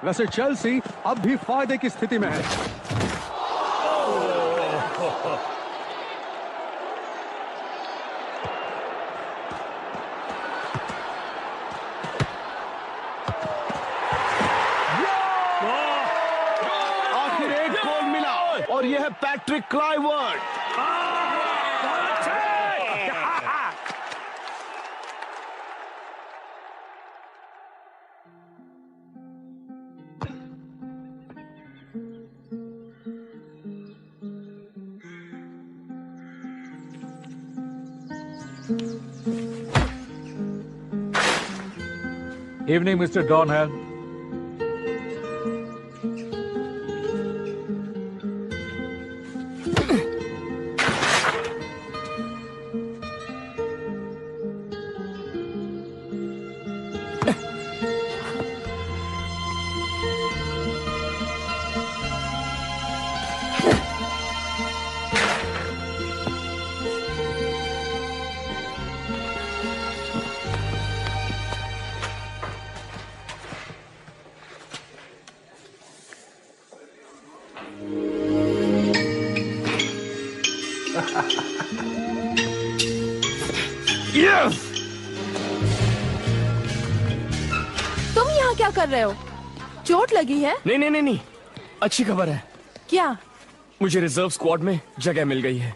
वैसे चेल्सी अब भी फायदे की स्थिति में है। आखिर एक गोल मिला और यह है पैट्रिक क्लाइवर्ट। Evening, Mr. Donham. तुम यहाँ क्या कर रहे हो? चोट लगी है? नहीं, अच्छी खबर है। क्या? मुझे रिजर्व स्क्वाड में जगह मिल गई है।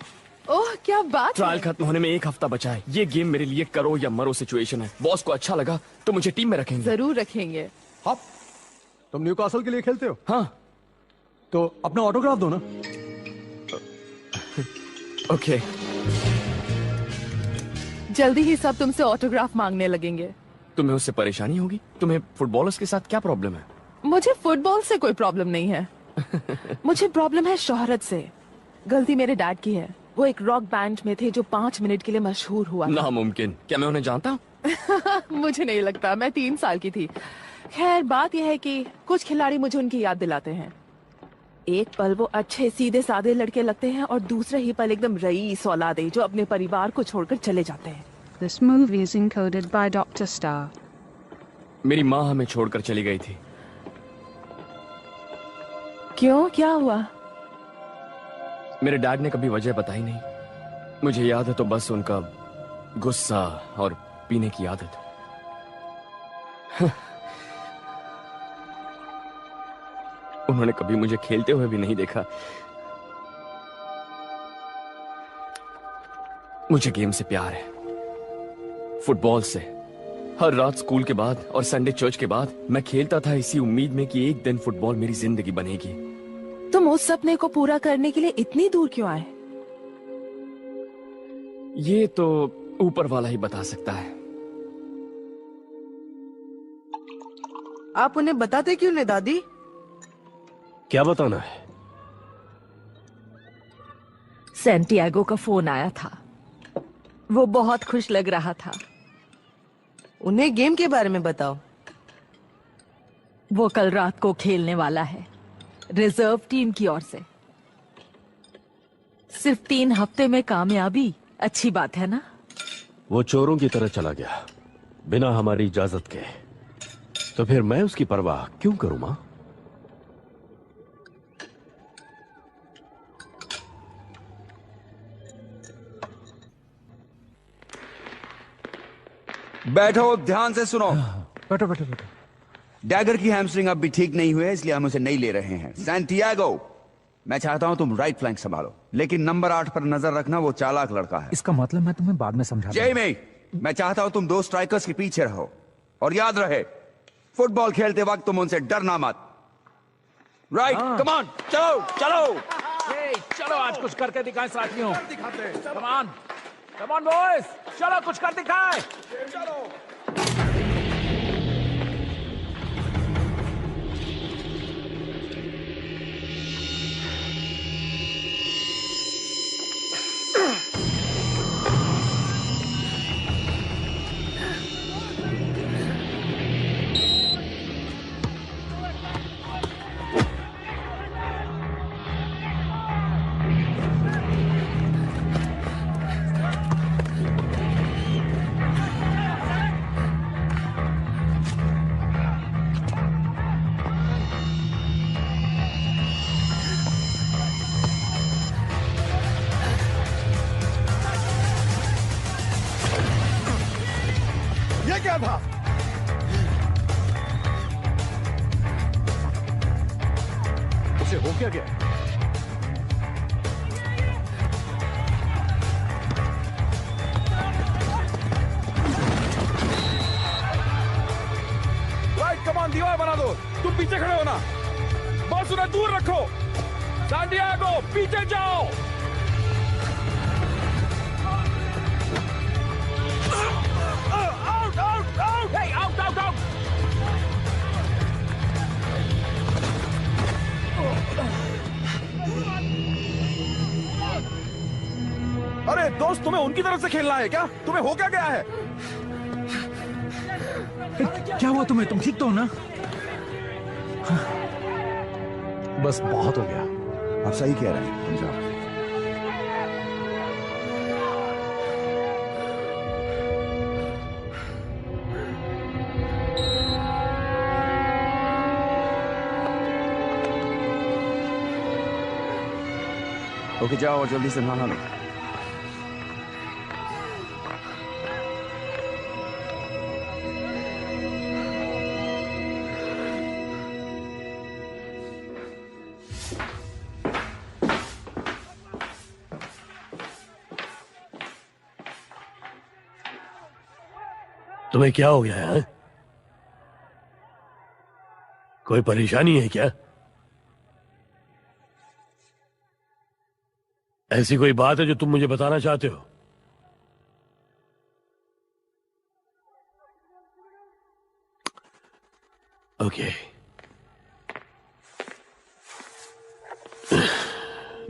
ओह, क्या बात ट्रायल है। खत्म होने में 1 हफ्ता बचा है। ये गेम मेरे लिए करो या मरो सिचुएशन है। बॉस को अच्छा लगा तो मुझे टीम में रखेंगे। जरूर रखेंगे। आप तुम न्यूकासल के लिए खेलते हो? हाँ। तो अपना ऑटोग्राफ दो ना। ओके। जल्दी ही सब तुमसे ऑटोग्राफ मांगने लगेंगे। तुम्हें उससे परेशानी होगी? तुम्हें फुटबॉलर्स के साथ क्या प्रॉब्लम है? मुझे फुटबॉल से कोई प्रॉब्लम नहीं है। मुझे प्रॉब्लम है शोहरत से। गलती मेरे डैड की है। वो एक रॉक बैंड में थे जो 5 मिनट के लिए मशहूर हुआ था। नामुमकिन। क्या मैं उन्हें जानता हूँ? मुझे नहीं लगता। मैं 3 साल की थी। खैर, बात यह है कि कुछ खिलाड़ी मुझे उनकी याद दिलाते हैं। एक पल वो अच्छे सीधे साधे लड़के लगते हैं और दूसरे ही पल एकदम रईस औलादे जो अपने परिवार को छोड़कर चले जाते हैं। This movie is encoded by Dr. Star. मेरी माँ हमें छोड़कर चली गई थी। क्यों? क्या हुआ? मेरे डैड ने कभी वजह बताई नहीं। मुझे याद है तो बस उनका गुस्सा और पीने की आदत। उन्होंने कभी मुझे खेलते हुए भी नहीं देखा। मुझे गेम से प्यार है, फुटबॉल से। हर रात स्कूल के बाद और संडे चर्च के बाद मैं खेलता था इसी उम्मीद में कि एक दिन फुटबॉल मेरी जिंदगी बनेगी। तुम उस सपने को पूरा करने के लिए इतनी दूर क्यों आए? ये तो ऊपर वाला ही बता सकता है। आप उन्हें बताते क्यों नहीं दादी? क्या बताना है? सैंटियागो का फोन आया था। वो बहुत खुश लग रहा था। उन्हें गेम के बारे में बताओ। वो कल रात को खेलने वाला है, रिजर्व टीम की ओर से। सिर्फ 3 हफ्ते में कामयाबी, अच्छी बात है ना? वो चोरों की तरह चला गया बिना हमारी इजाजत के। तो फिर मैं उसकी परवाह क्यों करूं मां? बैठो, ध्यान से सुनो। बैठो बैठो बैठो। डैगर की हैमस्ट्रिंग अब भी ठीक नहीं हुई है, इसलिए हम उसे नहीं ले रहे हैं। सैंटियागो, मैं चाहता हूं तुम राइट फ्लैंक संभालो, लेकिन नंबर 8 पर नजर रखना, वो चालाक लड़का है। इसका मतलब मैं तुम्हें बाद में समझा दूंगा। जेमी, मैं चाहता हूं तुम 2 स्ट्राइकर्स के पीछे रहो, और याद रहे फुटबॉल खेलते वक्त तुम उनसे डरना मत। राइट, कम ऑन, चलो चलो। चलो आज कुछ करके दिखाएं साथियों। कम ऑन बॉयज, चलो कुछ कर दिखाएं। चलो। क्या था? उसे हो क्या गया? राइट, कमान, दीवार बना दो। तुम पीछे खड़े हो ना, बस उन्हें दूर रखो। सैंटियागो, पीछे जाओ। अरे दोस्त, तुम्हें उनकी तरफ से खेलना है क्या? तुम्हें हो क्या गया है? क्या हुआ तुम्हें? तुम ठीक तो हो ना? बस बहुत हो गया। आप सही कह रहे हैं, तुम जाओ। ओके, जाओ और जल्दी से नहा लो। तुम्हें क्या हो गया है? कोई परेशानी है क्या? ऐसी कोई बात है जो तुम मुझे बताना चाहते हो? ओके,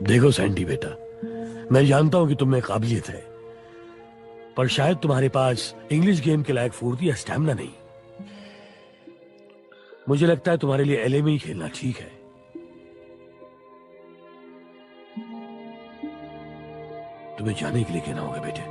देखो सैंडी बेटा, मैं जानता हूं कि तुम में काबिलियत है, पर शायद तुम्हारे पास इंग्लिश गेम के लायक फुर्ती या स्टैमिना नहीं। मुझे लगता है तुम्हारे लिए एलए में ही खेलना ठीक है। तुम्हें जाने के लिए कहना होगा बेटे।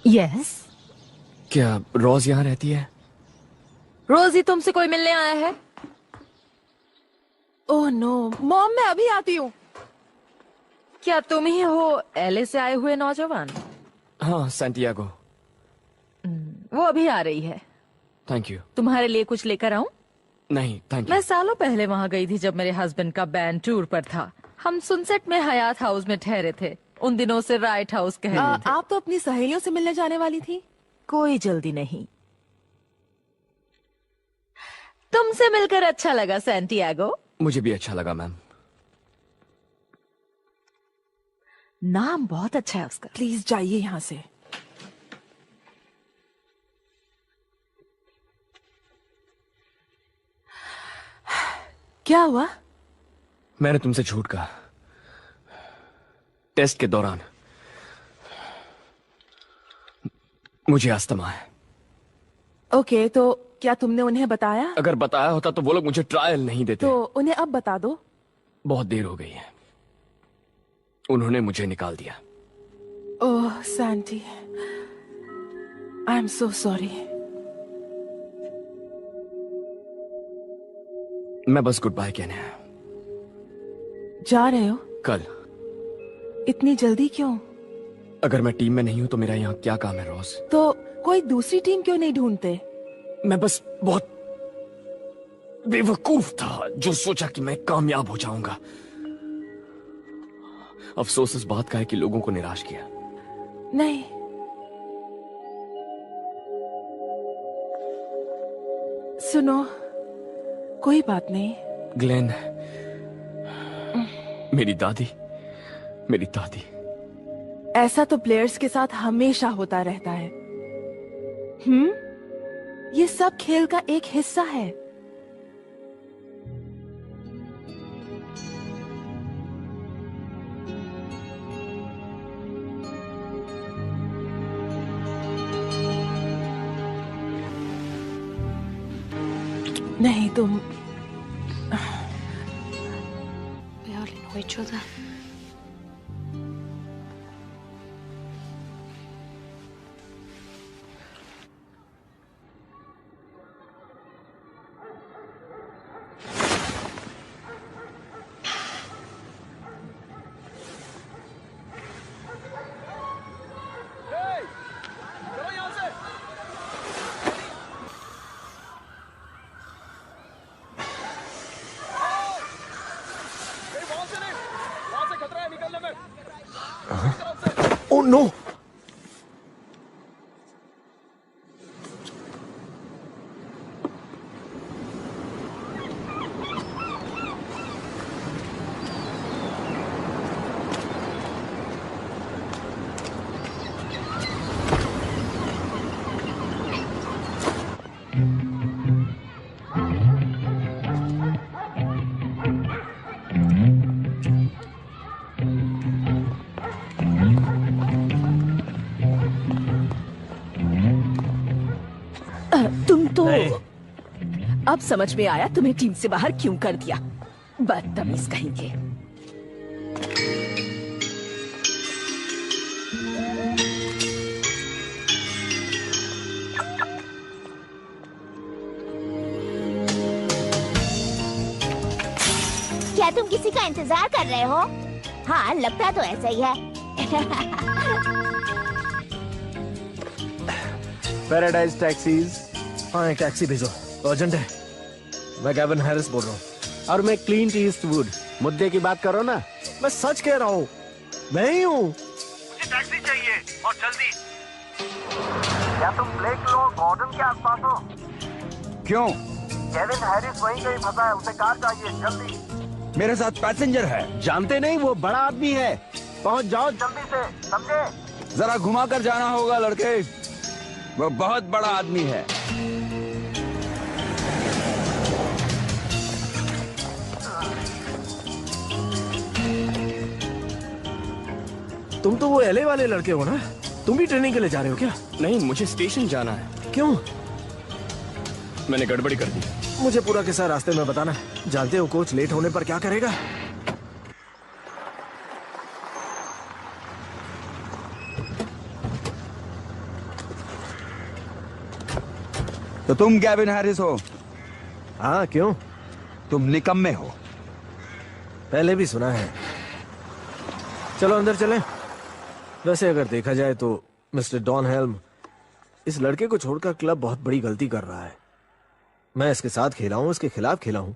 यस। क्या रोज यहाँ रहती है? रोज ही तुमसे कोई मिलने आया है? ओह नो मॉम, मैं अभी आती हूँ। क्या तुम ही हो एलए से आए हुए नौजवान? हाँ, सैंटियागो। वो अभी आ रही है। Thank you. तुम्हारे लिए कुछ लेकर आऊं? नहीं थैंक यू। मैं सालों पहले वहाँ गई थी जब मेरे हस्बैंड का बैंड टूर पर था। हम सनसेट में हयात हाउस में ठहरे थे। उन दिनों से राइट हाउस कह रहे थे। आप तो अपनी सहेलियों से मिलने जाने वाली थी। कोई जल्दी नहीं। तुमसे मिलकर अच्छा लगा सैंटियागो। मुझे भी अच्छा लगा मैम। नाम बहुत अच्छा है उसका। प्लीज जाइए यहाँ से। क्या हुआ? मैंने तुमसे झूठ कहा टेस्ट के दौरान। मुझे अस्थमा है। ओके, तो क्या तुमने उन्हें बताया? अगर बताया होता तो वो लोग मुझे ट्रायल नहीं देते। तो उन्हें अब बता दो। बहुत देर हो गई है, उन्होंने मुझे निकाल दिया। Oh Sandy, I am so sorry. मैं बस गुड बाय कहने आया। जा रहे हो? कल। इतनी जल्दी क्यों? अगर मैं टीम में नहीं हूं तो मेरा यहाँ क्या काम है रोज? तो कोई दूसरी टीम क्यों नहीं ढूंढते? मैं बस बहुत बेवकूफ था जो सोचा कि मैं कामयाब हो जाऊंगा। अफसोस इस बात का है कि लोगों को निराश किया। नहीं, सुनो, कोई बात नहीं। ग्लेन, मेरी दादी, मेरी दादी। ऐसा तो प्लेयर्स के साथ हमेशा होता रहता है। ये सब खेल का एक हिस्सा है। नहीं, तुम We hardly know each other. Oh no! तुम तो अब समझ में आया तुम्हें टीम से बाहर क्यों कर दिया, बदतमीज कहेंगे। क्या तुम किसी का इंतजार कर रहे हो? हाँ, लगता तो ऐसा ही है। Paradise taxis. हाँ, एक टैक्सी भेजो, अर्जेंट है। मैं गैविन हैरिस बोल रहा हूँ। और मैं क्लिंट ईस्टवुड। मुद्दे की बात करो ना। मैं सच कह रहा हूँ, मैं ही हूँ। मुझे टैक्सी चाहिए और जल्दी। क्या तुम ब्लेक लो गॉर्डन के आसपास हो? क्यों? केविन हैरिस वहीं कहीं फंसा है, उसे कार चाहिए जल्दी। मेरे साथ पैसेंजर है। जानते नहीं, वो बड़ा आदमी है। पहुंच जाओ जल्दी से, समझे? जरा घुमा कर जाना होगा लड़के, वो बहुत बड़ा आदमी है। तुम तो वो एलए वाले लड़के हो ना? तुम भी ट्रेनिंग के लिए जा रहे हो क्या? नहीं, मुझे स्टेशन जाना है। क्यों? मैंने गड़बड़ी कर दी। मुझे पूरा किस्सा रास्ते में बताना। जानते हो कोच लेट होने पर क्या करेगा? तो तुम गैविन हैरिस हो? हाँ, क्यों? तुम निकम्मे हो। पहले भी सुना है। चलो अंदर चलें। वैसे अगर देखा जाए तो मिस्टर डॉन हेल्म इस लड़के को छोड़कर क्लब बहुत बड़ी गलती कर रहा है। मैं इसके साथ खेला हूं, इसके खिलाफ खेला हूं।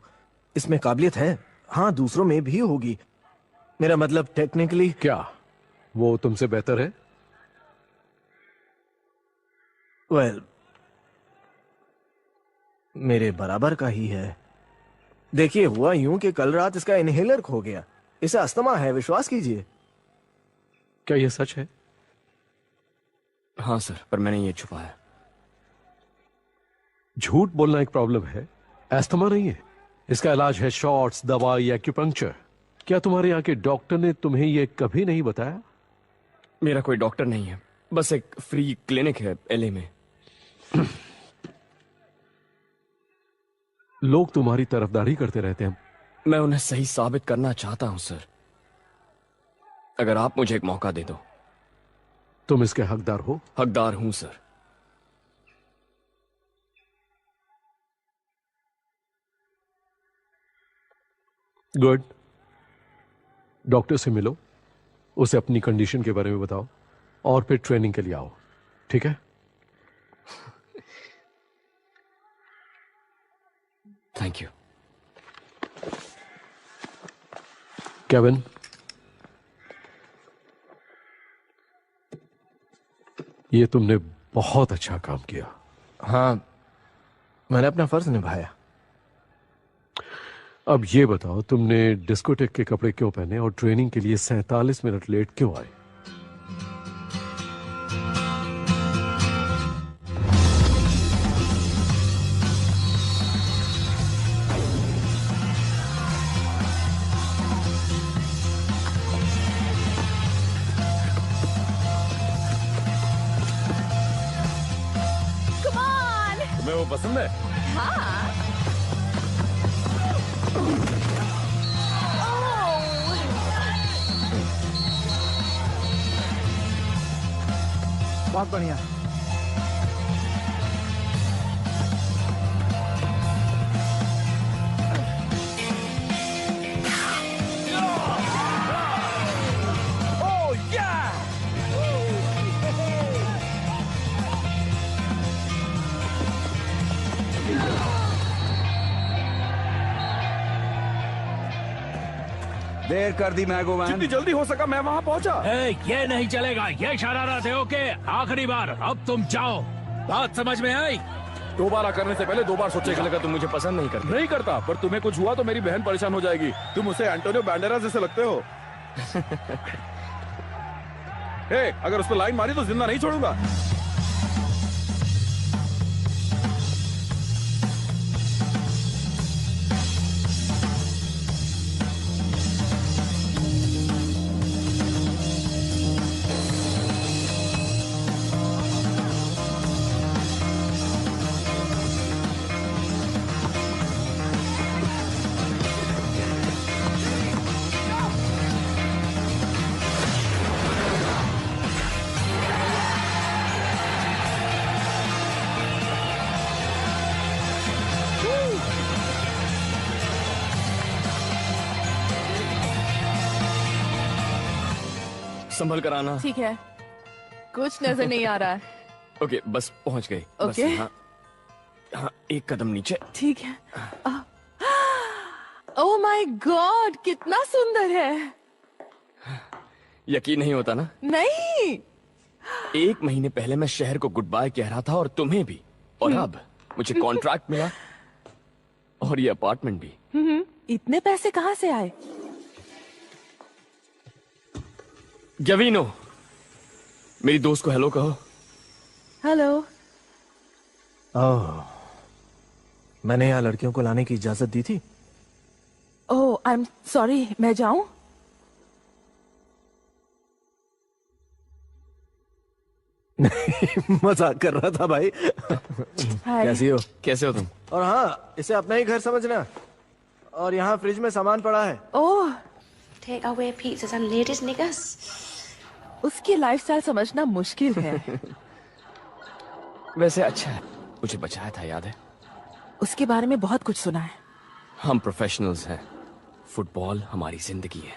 इसमें काबिलियत है, हाँ, दूसरों में भी होगी। मेरा मतलब टेक्निकली। क्या वो तुमसे बेहतर है? वेल, मेरे बराबर का ही है। देखिए, हुआ यूं कि कल रात इसका इनहेलर खो गया। इसे अस्थमा है, विश्वास कीजिए। क्या यह सच है? हाँ सर, पर मैंने ये छुपाया। झूठ बोलना एक प्रॉब्लम है, अस्थमा नहीं है। इसका इलाज है शॉट्स, दवाई, एक्यूपंक्चर। क्या तुम्हारे यहाँ के डॉक्टर ने तुम्हें यह कभी नहीं बताया? मेरा कोई डॉक्टर नहीं है, बस एक फ्री क्लिनिक है एलए में। लोग तुम्हारी तरफदारी करते रहते हैं। मैं उन्हें सही साबित करना चाहता हूं सर। अगर आप मुझे एक मौका दे दो तुम इसके हकदार हो? हकदार हूं सर। गुड। डॉक्टर से मिलो, उसे अपनी कंडीशन के बारे में बताओ और फिर ट्रेनिंग के लिए आओ, ठीक है? Thank you. केविन, ये तुमने बहुत अच्छा काम किया। हाँ, मैंने अपना फर्ज निभाया। अब ये बताओ, तुमने डिस्कोटेक के कपड़े क्यों पहने और ट्रेनिंग के लिए 47 मिनट लेट क्यों आए? तुम्हें वो पसंद है? हाँ। बहुत बढ़िया। देर कर दी मैगोमैन। जितनी जल्दी हो सका मैं वहाँ पहुँचा। ये नहीं चलेगा, ये शरारत है। ओके, आखिरी बार, अब तुम जाओ। बात समझ में आई? दोबारा करने से पहले 2 बार सोचेगा। लगा तुम मुझे पसंद नहीं करते। नहीं करता, पर तुम्हें कुछ हुआ तो मेरी बहन परेशान हो जाएगी। तुम उसे एंटोनियो बैंडेरास जैसे लगते हो। हे, अगर उस पर लाइन मारी तो जिंदा नहीं छोड़ूंगा। संभल कर आना। ठीक है, कुछ नजर नहीं आ रहा है। ओके, बस पहुंच गई। ओके। हाँ, हाँ, एक कदम नीचे। ठीक है। ओह माय गॉड, कितना सुंदर है। यकीन नहीं होता ना? नहीं। 1 महीने पहले मैं शहर को गुड बाय कह रहा था और तुम्हें भी, और अब मुझे कॉन्ट्रैक्ट मिला और ये अपार्टमेंट भी। इतने पैसे कहाँ से आए? गवीनो, मेरी दोस्त को हेलो कहो। हेलो। ओह, मैंने यहाँ लड़कियों को लाने की इजाजत दी थी। ओह, आई एम सॉरी, मैं जाऊं? मजाक कर रहा था भाई। कैसी हो? कैसे हो तुम? और हाँ, इसे अपना ही घर समझना। और यहाँ फ्रिज में सामान पड़ा है। ओह, Take away pizzas and ladies niggas. उसकी लाइफस्टाइल समझना मुश्किल है। वैसे अच्छा है, मुझे बचाया था, याद है? उसके बारे में बहुत कुछ सुना है। हम प्रोफेशनल्स हैं, फुटबॉल हमारी जिंदगी है।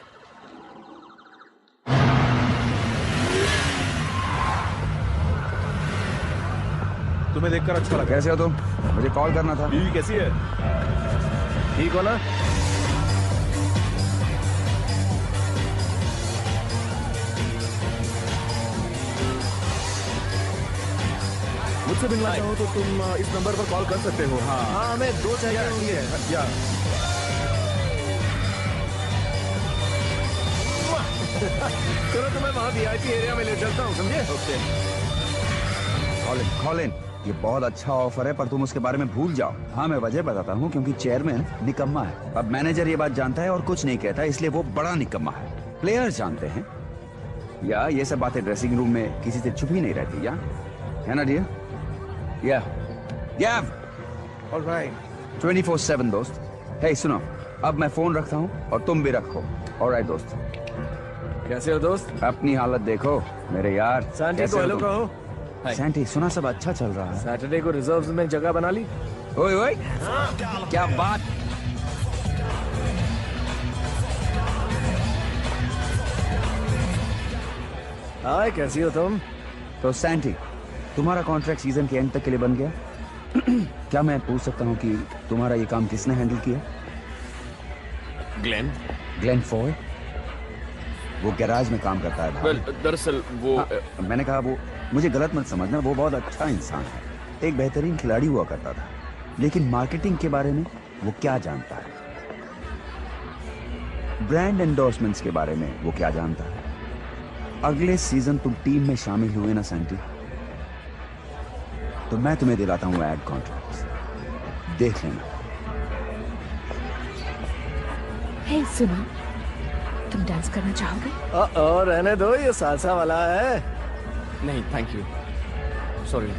तुम्हें देखकर अच्छा लगा। कैसे हो तुम? मुझे कॉल करना था। बीवी कैसी है? ठीक हो ना? मुझसे मिलना चाहो तो तुम इस नंबर पर कॉल कर सकते हो। हाँ हाँ, हमें 2 चाहिए होंगे। या चलो तुम्हें वहाँ VIP एरिया में ले चलता हूँ, समझे? ओके। कॉलिन, ये बहुत अच्छा ऑफर है, पर तुम उसके बारे में भूल जाओ। हाँ, मैं वजह बताता हूँ, क्योंकि चेयरमैन निकम्मा है। अब मैनेजर ये बात जानता है और कुछ नहीं कहता, इसलिए वो बड़ा निकम्मा है। प्लेयर्स जानते हैं, या ये सब बातें ड्रेसिंग रूम में किसी से छुपी नहीं रहती, या है ना डियर? या ऑलराइट। 24/7 दोस्त। हे सुनो, अब मैं फोन रखता हूँ और तुम भी रखो। ऑलराइट दोस्त। कैसे हो दोस्त? अपनी हालत देखो मेरे यार। सैंटी को हेलो कहो। सैंटी, सुना सब अच्छा चल रहा है। सैटरडे को रिजर्व्स में जगह बना ली? ओए ओए, क्या बात। हाय, कैसी हो तुम? तो सैंटी, तुम्हारा कॉन्ट्रैक्ट सीजन के एंड तक के लिए बन गया। क्या मैं पूछ सकता हूँ कि तुम्हारा ये काम किसने हैंडल किया? Glenn Foy. वो गैराज में काम करता है। दरअसल वो मैंने कहा वो, मुझे गलत मत समझना, वो बहुत अच्छा इंसान है, एक बेहतरीन खिलाड़ी हुआ करता था, लेकिन मार्केटिंग के बारे में वो क्या जानता है? ब्रांड एंडोर्समेंट्स के बारे में वो क्या जानता है? अगले सीजन तुम टीम में शामिल हुए ना सैंटी, तो मैं तुम्हें दिलाता हूं एड कॉन्ट्रैक्ट्स, देख लेना। हे सुनो, तुम डांस करना चाहोगे? और रहने दो, ये सालसा वाला है। नहीं thank you, sorry.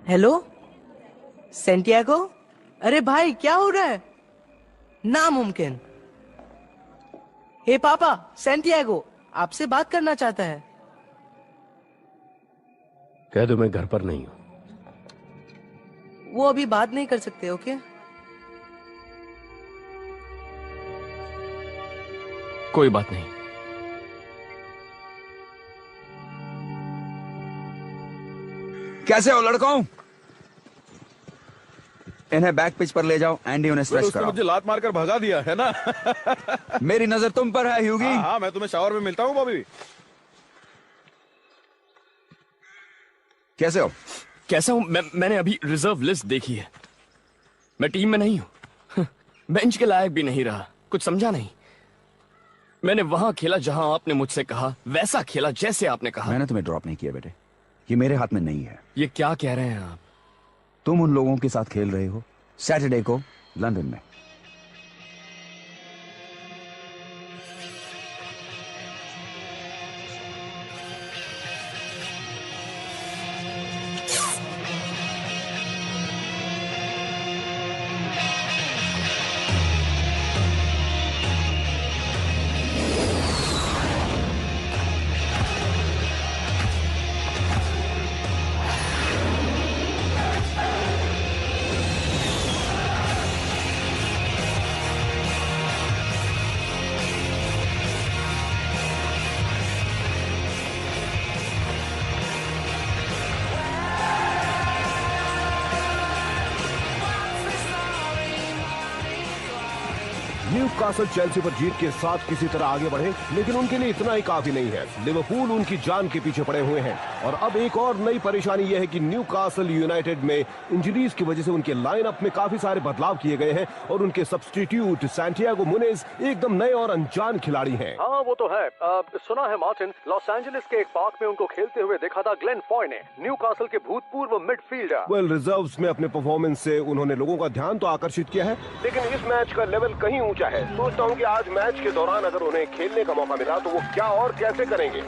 Hello Santiago, अरे भाई क्या हो रहा है? नामुमकिन। हे पापा, सैंटियागो आपसे बात करना चाहता है। कह दो मैं घर पर नहीं हूं। वो अभी बात नहीं कर सकते। ओके, कोई बात नहीं। कैसे हो लड़कों? इन्हें बैक पिच पर ले जाओ, एंडी उन्हें स्ट्रेच कराओ। मुझे लात मारकर भगा दिया है ना। मेरी नजर तुम पर है ह्यूगी। हाँ, मैं तुम्हें शावर में मिलता हूँ बॉबी। कैसे हो? कैसा हूं? मैंने अभी रिजर्व लिस्ट देखी है। मैं टीम में नहीं हूं, बेंच के लायक भी नहीं रहा, कुछ समझा नहीं। मैंने वहां खेला जहां आपने मुझसे कहा, वैसा खेला जैसे आपने कहा। मैंने तुम्हें ड्रॉप नहीं किया बेटे, ये मेरे हाथ में नहीं है। ये क्या कह रहे हैं आप? तुम उन लोगों के साथ खेल रहे हो सैटरडे को लंदन में। न्यूकासल चेल्सी पर जीत के साथ किसी तरह आगे बढ़े, लेकिन उनके लिए इतना ही काफी नहीं है। लिवरपूल उनकी जान के पीछे पड़े हुए हैं और अब एक और नई परेशानी यह है कि न्यूकासल यूनाइटेड में इंजरीज की वजह से उनके लाइनअप में काफी सारे बदलाव किए गए हैं और उनके सब्स्टिट्यूट सैंटियागो मुनेज एकदम नए और अनजान खिलाड़ी हैं। हाँ वो तो है। सुना है मार्टिन, लॉस एंजलिस के एक पार्क में उनको खेलते हुए देखा था ग्लेन फॉय ने, न्यूकासल के भूतपूर्व मिडफील्डर। वेल, रिजर्व्स में अपने परफॉर्मेंस से उन्होंने लोगों का ध्यान तो आकर्षित किया है, लेकिन इस मैच का लेवल कहीं ऊंचा है। सोचता हूं कि आज मैच के दौरान अगर उन्हें खेलने का मौका मिला तो वो क्या और कैसे करेंगे।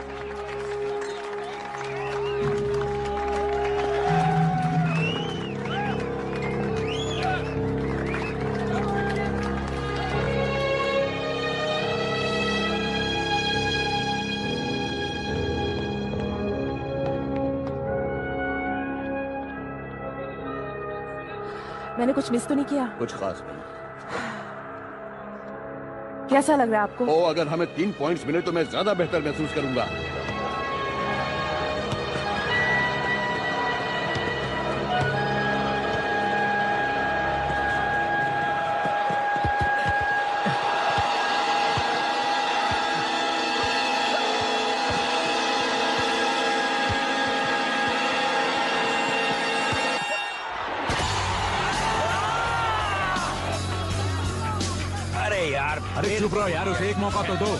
मैंने कुछ मिस तो नहीं किया? कुछ खास नहीं। कैसा लग रहा है आपको? अगर हमें 3 पॉइंट्स मिले तो मैं ज्यादा बेहतर महसूस करूंगा। यार। अरे चुप रहो यार, उसे एक मौका तो दो।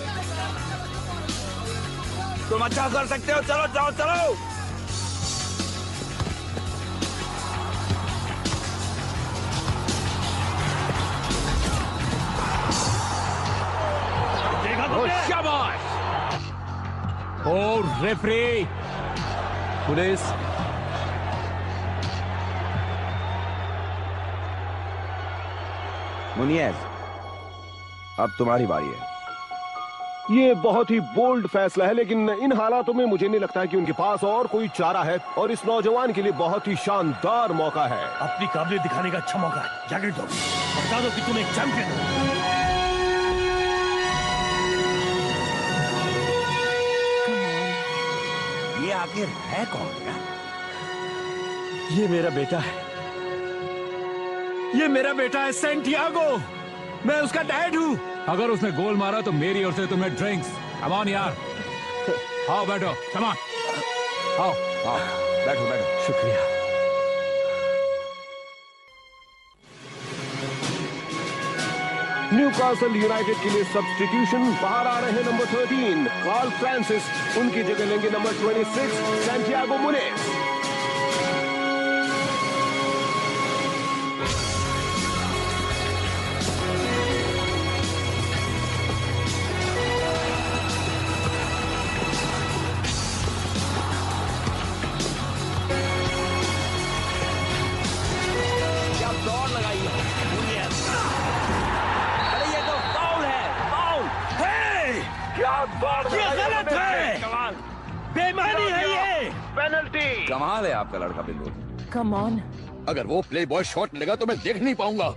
तुम अच्छा कर सकते हो, चलो चलो चलो। शाबाश। और रेफरी पुलिस। मुनियज, अब तुम्हारी बारी है। ये बहुत ही बोल्ड फैसला है, लेकिन इन हालातों में मुझे नहीं लगता है कि उनके पास और कोई चारा है, और इस नौजवान के लिए बहुत ही शानदार मौका है। अपनी काबिलियत दिखाने का अच्छा मौका है। जैकेट दो, बता दो कि तुम एक चैंपियन हो। ये आखिर है कौन यार? ये मेरा बेटा है, ये मेरा बेटा है सैंटियागो। मैं उसका डैड हूं। अगर उसने गोल मारा तो मेरी ओर से तुम्हें ड्रिंक्स। कम ऑन यार, आओ बैठो, कम ऑन, आओ आओ बैठो बैठो। शुक्रिया। न्यूकासल यूनाइटेड के लिए सब्स्टिट्यूशन बाहर आ रहे हैं। नंबर 13 कार्ल फ्रांसिस, उनकी जगह लेंगे नंबर 26 सैंटियागो मुनेज। ये गलत है, बेईमानी है ये। पेनल्टी। कमाल है आपका लड़का बिल्कुल। Come on. अगर वो प्ले बॉय शॉट लेगा तो मैं देख नहीं पाऊंगा।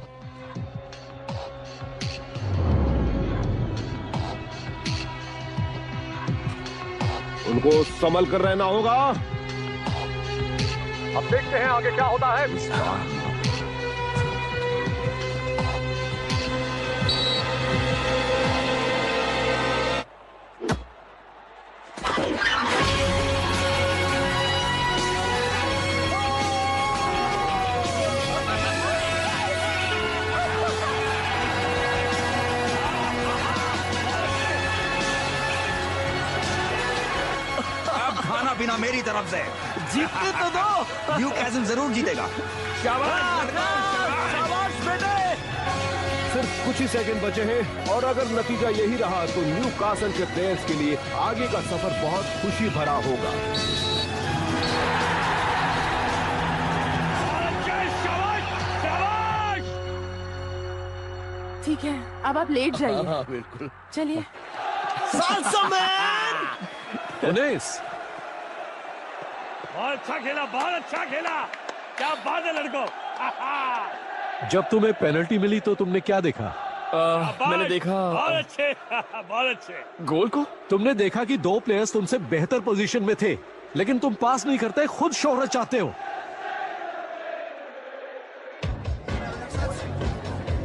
उनको संभल कर रहना होगा। अब देखते हैं आगे क्या होता है। खाना पीना मेरी तरफ से। जीतने तो दो। न्यूकासल जरूर जीतेगा। शाबाश बेटे। सिर्फ कुछ ही सेकंड बचे हैं, और अगर नतीजा यही रहा तो न्यूकासल के प्लेयर्स के लिए आगे का सफर बहुत खुशी भरा होगा। ठीक है, अब आप लेट जाइए। हाँ, बिल्कुल। चलिए। पुलिस। बहुत अच्छा खेला, बहुत अच्छा खेला। क्या बात है लड़कों। जब तुम्हें पेनल्टी मिली तो तुमने क्या देखा? मैंने देखा बहुत अच्छे, बहुत अच्छे। गोल को तुमने देखा कि दो प्लेयर्स तुमसे बेहतर पोजीशन में थे, लेकिन तुम पास नहीं करते, खुद शोहरत चाहते हो।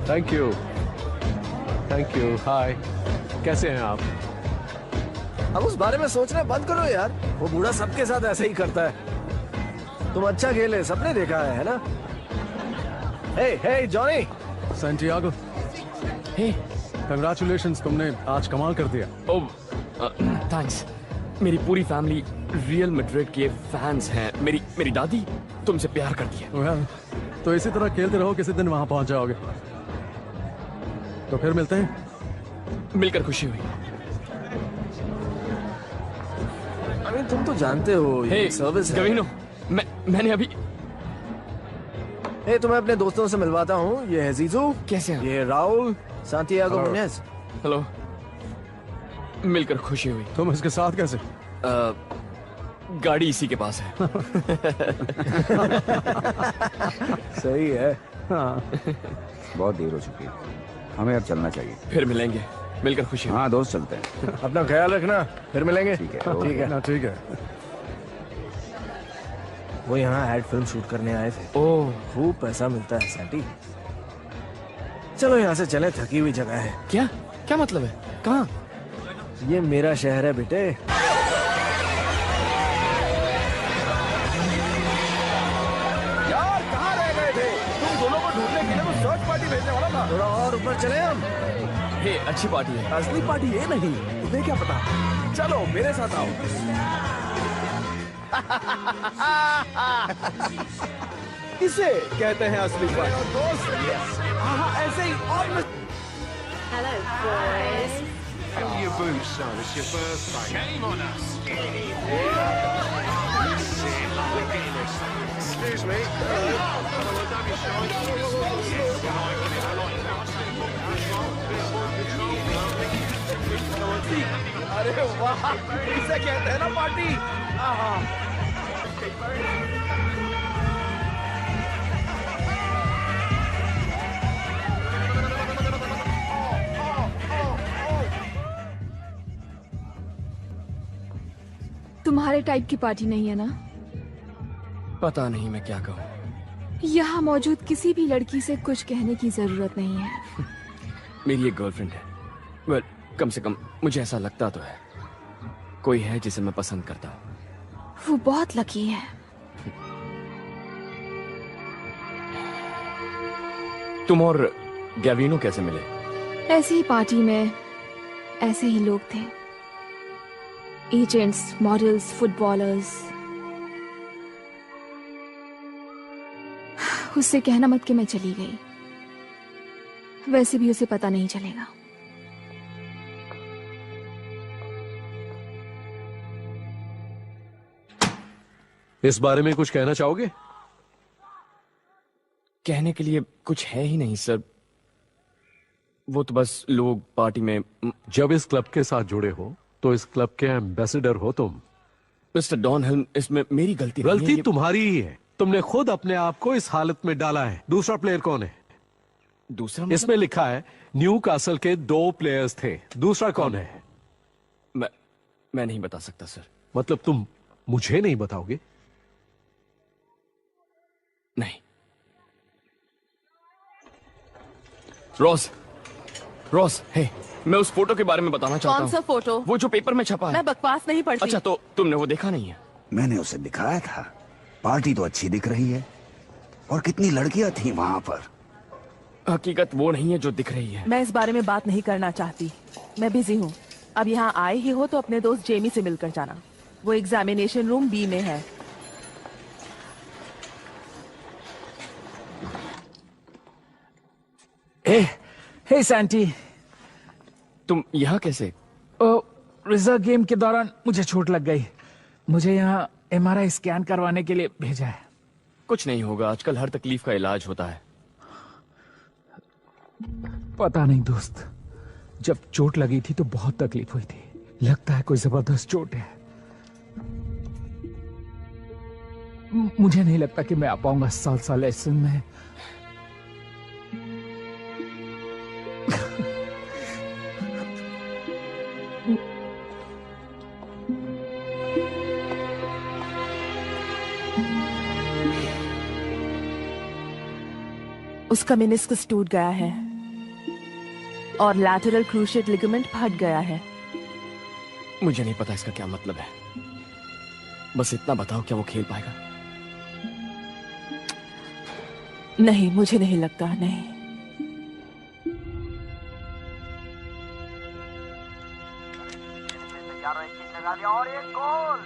Thank you, thank you. Hi, कैसे हैं आप? अब उस बारे में सोचना बंद करो यार। वो बूढ़ा सबके साथ ऐसे ही करता है। तुम अच्छा खेले, सबने देखा है ना? हे हे जॉनी। सैंटियागो, हे कंग्रेचुलेशंस, तुमने आज कमाल कर दिया। ओह थैंक्स। मेरी पूरी फैमिली रियल मैड्रिड के फैंस हैं। मेरी दादी तुमसे प्यार करती है। well, तो इसी तरह खेलते रहो, किसी दिन वहां पहुंच जाओगे। तो फिर मिलते हैं। मिलकर खुशी हुई। अरे तुम तो जानते हो ये सर्विस है। गवीनो, मैंने अभी तुम्हें अपने दोस्तों से मिलवाता हूँ। ये है जीजू। कैसे हैं? ये राहुल, सैंटियागो मुनेज। हेलो। मिलकर खुशी हुई। तुम इसके साथ कैसे? गाड़ी इसी के पास है। सही है। हाँ। बहुत देर हो चुकी है, हमें अब चलना चाहिए। फिर मिलेंगे। मिलकर खुशी। हाँ दोस्त, चलते हैं। अपना ख्याल रखना, फिर मिलेंगे। ठीक है, ठीक है, ठीक है। वो यहाँ एड फिल्म शूट करने आए थे। ओह, खूब पैसा मिलता है सैंटी। चलो यहाँ से चले, थकी हुई जगह है। क्या क्या मतलब है? कहाँ? ये मेरा शहर है बेटे। यार कहाँ रह गए थे? तुम दोनों को ढूंढने के लिए वो सर्च पार्टी भेजने वाला था। थोड़ा और ऊपर चले हम। हे, अच्छी पार्टी है। असली पार्टी ये नहीं, तुम्हें क्या पता। चलो मेरे साथ आओ। इसे कहते हैं असली पार्टी। दोस्त, हाँ ऐसे ही और Hello, boys. Fill your boots, son. It's your birthday. Shame on us. Excuse me. अरे वाह, इसे कहते हैं ना पार्टी। तुम्हारे टाइप की पार्टी नहीं है ना? पता नहीं मैं क्या कहूँ। यहाँ मौजूद किसी भी लड़की से कुछ कहने की जरूरत नहीं है। मेरी एक गर्लफ्रेंड है। वेल, कम से कम मुझे ऐसा लगता तो है। कोई है जिसे मैं पसंद करता हूँ। वो बहुत लकी है। तुम और गैविनो कैसे मिले? ऐसी ही पार्टी में ऐसे ही लोग थे। Agents, models, footballers. उससे कहना मत कि मैं चली गई। वैसे भी उसे पता नहीं चलेगा। इस बारे में कुछ कहना चाहोगे? कहने के लिए कुछ है ही नहीं सर। वो तो बस लोग पार्टी में। जब इस क्लब के साथ जुड़े हो तो इस क्लब के एम्बेसडर हो तुम। मिस्टर डॉनहिल, इसमें मेरी गलती गलती तुम्हारी ही है। तुमने खुद अपने आप को इस हालत में डाला है। दूसरा प्लेयर कौन है? दूसरा मतलब? इसमें लिखा है न्यू कासल के 2 प्लेयर्स थे। दूसरा कौन है? मैं नहीं बता सकता सर। मतलब तुम मुझे नहीं बताओगे? नहीं। रॉस, हे, मैं उस फोटो के बारे में बताना चाहता हूँ। कौन सा फोटो? वो जो पेपर में छपा है। मैं बकवास नहीं पढ़ती। अच्छा, तो तुमने वो देखा नहीं है? मैंने उसे दिखाया था। पार्टी तो अच्छी दिख रही है और कितनी लड़कियां थी वहां पर। हकीकत वो नहीं है जो दिख रही है। मैं इस बारे में बात नहीं करना चाहती। मैं बिजी हूँ। अब यहाँ आए ही हो तो अपने दोस्त जेमी से मिलकर जाना। वो एग्जामिनेशन रूम बी में है। हे सैंटी, तुम यहाँ कैसे? रिजर्व गेम के दौरान मुझे चोट लग गई। मुझे यहाँ MRI स्कैन करवाने के लिए भेजा है। कुछ नहीं होगा, आजकल हर तकलीफ का इलाज होता है। पता नहीं दोस्त, जब चोट लगी थी तो बहुत तकलीफ हुई थी। लगता है कोई जबरदस्त चोट है। मुझे नहीं लगता कि मैं आ पाऊंगा साल लेसन में। उसका मेनिस्कस टूट गया है और लैटरल क्रूशिएट लिगामेंट फट गया है। मुझे नहीं पता इसका क्या मतलब है। बस इतना बताओ, क्या वो खेल पाएगा? नहीं, मुझे नहीं लगता। नहीं। और एक गोल,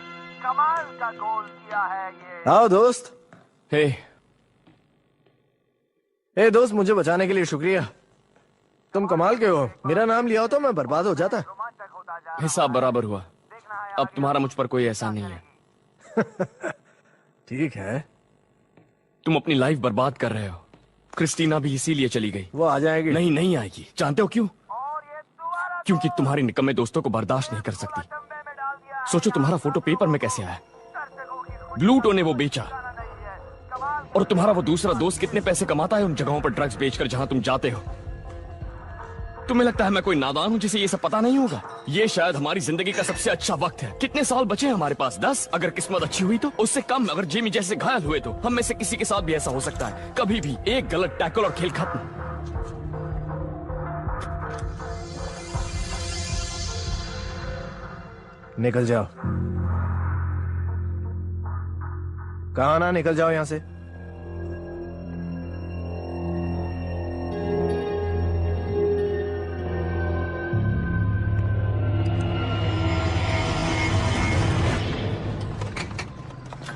कमाल का गोल किया है ये। आओ दोस्त। हे दोस्त, मुझे बचाने के लिए शुक्रिया। तुम कमाल के हो। मेरा नाम लिया हो तो मैं बर्बाद हो जाता। हिसाब बराबर हुआ। अब तुम्हारा मुझ पर कोई एहसान नहीं है। ठीक है। तुम अपनी लाइफ बर्बाद कर रहे हो। क्रिस्टीना भी इसीलिए चली गई। वो आ जाएगी। नहीं आएगी। जानते हो क्यों? क्योंकि तुम्हारे निकम्मे दोस्तों को बर्दाश्त नहीं कर सकती। सोचो, तुम्हारा फोटो पेपर में कैसे आया। ब्लूटो ने वो बेचा। और तुम्हारा वो दूसरा दोस्त कितने पैसे कमाता है उन जगहों पर ड्रग्स बेचकर जहां तुम जाते हो। तुम्हें लगता है मैं कोई नादान हूं जिसे ये सब पता नहीं होगा? ये शायद हमारी जिंदगी का सबसे अच्छा वक्त है। कितने साल बचे हैं हमारे पास? 10। अगर किस्मत अच्छी हुई तो उससे कम। अगर जेमी जैसे घायल हुए तो हम में से किसी के साथ भी ऐसा हो सकता है। कभी भी एक गलत टैकल और खेल खत्म। निकल जाओ। कहा ना, निकल जाओ यहां से।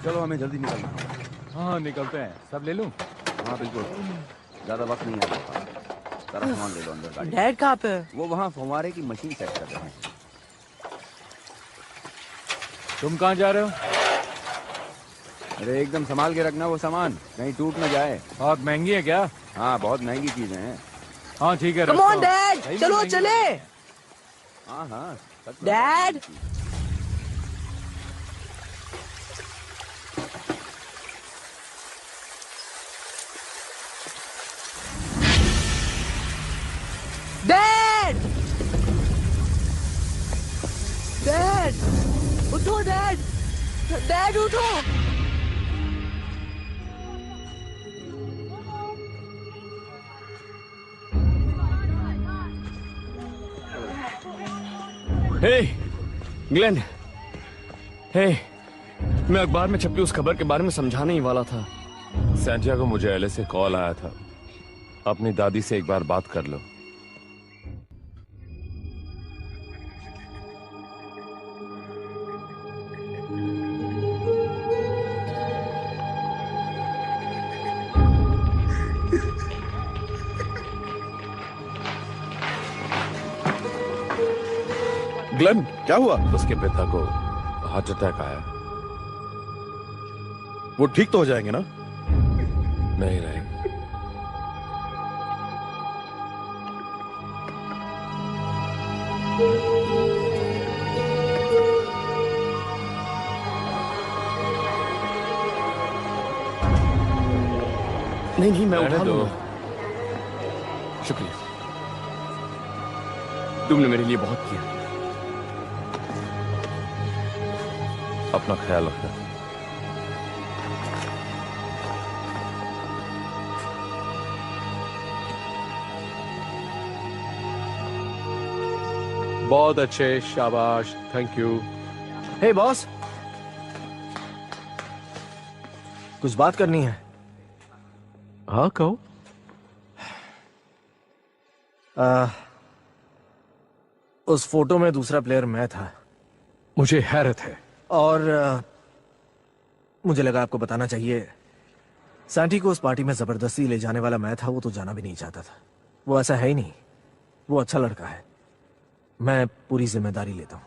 चलो हमें जल्दी निकलना है। हाँ निकलते हैं। सब ले लूं? हाँ बिल्कुल, ज्यादा वक्त नहीं है। सारा सामान ले लो अंदर गाड़ी। डैड कहाँ पे? वो वहाँ फव्वारे की मशीन सेट कर रहे हैं। तुम कहाँ जा रहे हो? अरे एकदम संभाल के रखना वो सामान, कहीं टूट ना जाए। बहुत महंगी है क्या? हाँ बहुत महंगी चीजें हैं। हाँ ठीक है। कम ऑन डैड, चलो चले। हाँ हाँ डैड। डैड, डैड उठो, डैड, डैड उठो। हे ग्लेन, हे मैं अखबार में छपी उस खबर के बारे में समझाने ही वाला था। सैंटियागो, मुझे एले से कॉल आया था। अपनी दादी से एक बार बात कर लो। ग्लेन, क्या हुआ? उसके पिता को हार्ट अटैक आया। वो ठीक तो हो जाएंगे ना? नहीं रहेंगे। नहीं मैं उठा लूंगा। शुक्रिया, तुमने मेरे लिए बहुत किया। अपना ख्याल रखना। बहुत अच्छे, शाबाश, थैंक यू। हे बॉस, कुछ बात करनी है। हाँ कहो। उस फोटो में दूसरा प्लेयर मैं था। मुझे हैरत है। और मुझे लगा आपको बताना चाहिए। सैंटी को उस पार्टी में जबरदस्ती ले जाने वाला मैं था। वो तो जाना भी नहीं चाहता था। वो ऐसा है ही नहीं। वो अच्छा लड़का है। मैं पूरी जिम्मेदारी लेता हूं।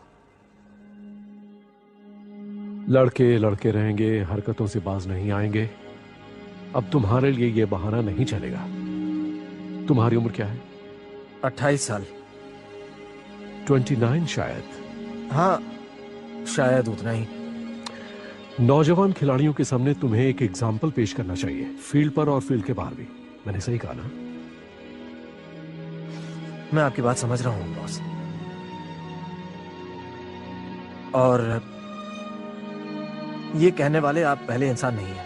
लड़के लड़के रहेंगे, हरकतों से बाज नहीं आएंगे। अब तुम्हारे लिए ये बहाना नहीं चलेगा। तुम्हारी उम्र क्या है? 28 साल। 29 शायद। हाँ शायद उतना ही। नौजवान खिलाड़ियों के सामने तुम्हें एक एग्जाम्पल पेश करना चाहिए, फील्ड पर और फील्ड के बाहर भी। मैंने सही कहा ना? मैं आपकी बात समझ रहा हूं बॉस। और ये कहने वाले आप पहले इंसान नहीं हैं।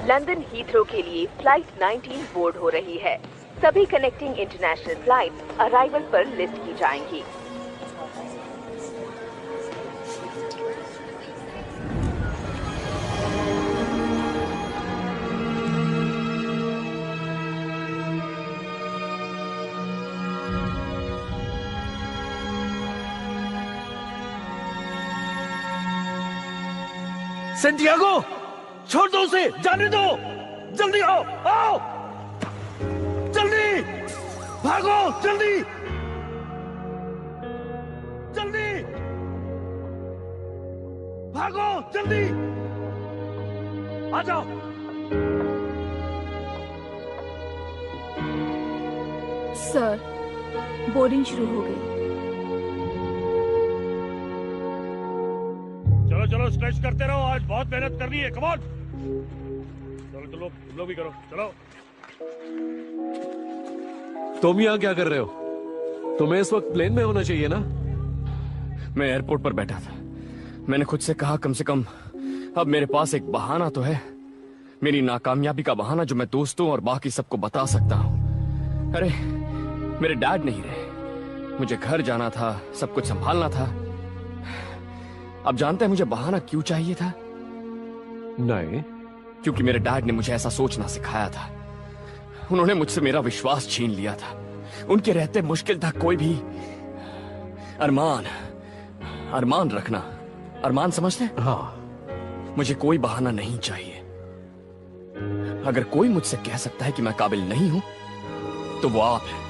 लंदन हीथ्रो के लिए फ्लाइट 19 बोर्ड हो रही है। सभी कनेक्टिंग इंटरनेशनल फ्लाइट अराइवल पर लिस्ट की जाएंगी। सैंटियागो, छोड़ दो उसे, जाने दो। जल्दी आओ, आओ, जल्दी भागो, जल्दी जल्दी भागो, जल्दी आ जाओ। सर, बोर्डिंग शुरू हो गई। चलो चलो, स्ट्रेच करते रहो। आज बहुत मेहनत करनी है। कम ऑन, चलो चलो, तुम लोग भी करो। चलो। तुम यहाँ क्या कर रहे हो? तुम्हें इस वक्त प्लेन में होना चाहिए ना? मैं एयरपोर्ट पर बैठा था। मैंने खुद से कहा कम से कम अब मेरे पास एक बहाना तो है। मेरी नाकामयाबी का बहाना जो मैं दोस्तों और बाकी सबको बता सकता हूँ। अरे मेरे डैड नहीं रहे, मुझे घर जाना था, सब कुछ संभालना था। अब जानते हैं मुझे बहाना क्यों चाहिए था? नहीं। क्योंकि मेरे डैड ने मुझे ऐसा सोचना सिखाया था। उन्होंने मुझसे मेरा विश्वास छीन लिया था। उनके रहते मुश्किल था कोई भी अरमान रखना। अरमान समझते हैं? हाँ। मुझे कोई बहाना नहीं चाहिए। अगर कोई मुझसे कह सकता है कि मैं काबिल नहीं हूं तो वो आप हैं।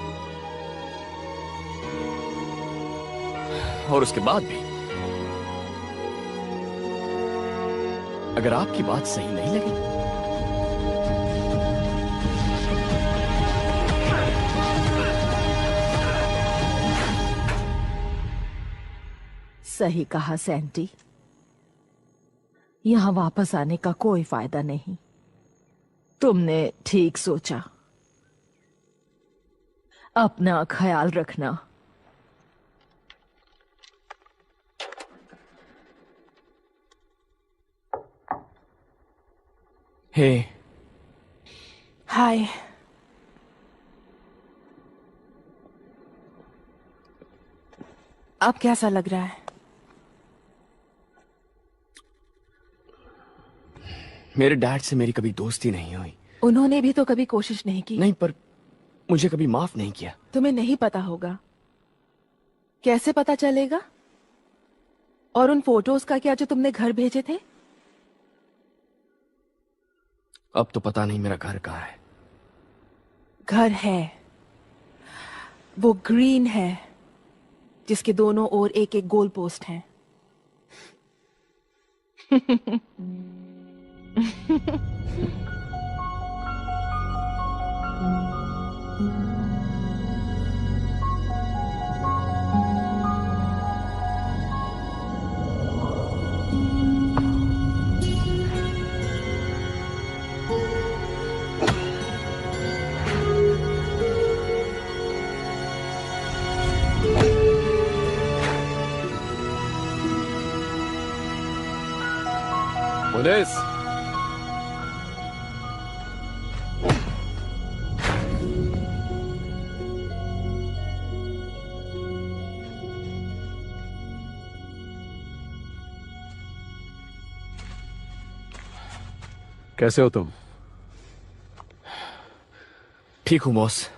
और उसके बाद भी अगर आपकी बात सही नहीं लगी सही कहा सैंटी, यहां वापस आने का कोई फायदा नहीं। तुमने ठीक सोचा। अपना ख्याल रखना। हे हाय। अब कैसा लग रहा है? मेरे डैड से मेरी कभी दोस्ती नहीं हुई। उन्होंने भी तो कभी कोशिश नहीं की। नहीं, पर मुझे कभी माफ नहीं किया। तुम्हें नहीं पता होगा। कैसे पता चलेगा? और उन फोटोज का क्या जो तुमने घर भेजे थे? अब तो पता नहीं मेरा घर कहाँ है। घर है, वो ग्रीन है जिसके दोनों ओर एक एक गोल पोस्ट हैं। पुलिस, कैसे हो तुम? ठीक हूं बॉस।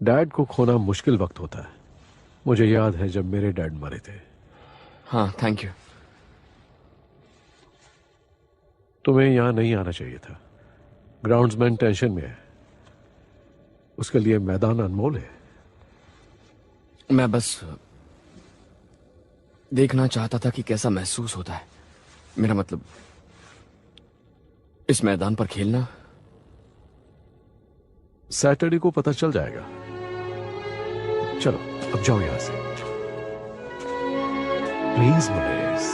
डैड को खोना मुश्किल वक्त होता है। मुझे याद है जब मेरे डैड मरे थे। हाँ, थैंक यू। तुम्हें यहां नहीं आना चाहिए था। ग्राउंड्समैन टेंशन में है, उसके लिए मैदान अनमोल है। मैं बस देखना चाहता था कि कैसा महसूस होता है। मेरा मतलब इस मैदान पर खेलना। सैटरडे को पता चल जाएगा। चलो अब जाओ यहां से प्लीज मुनीस।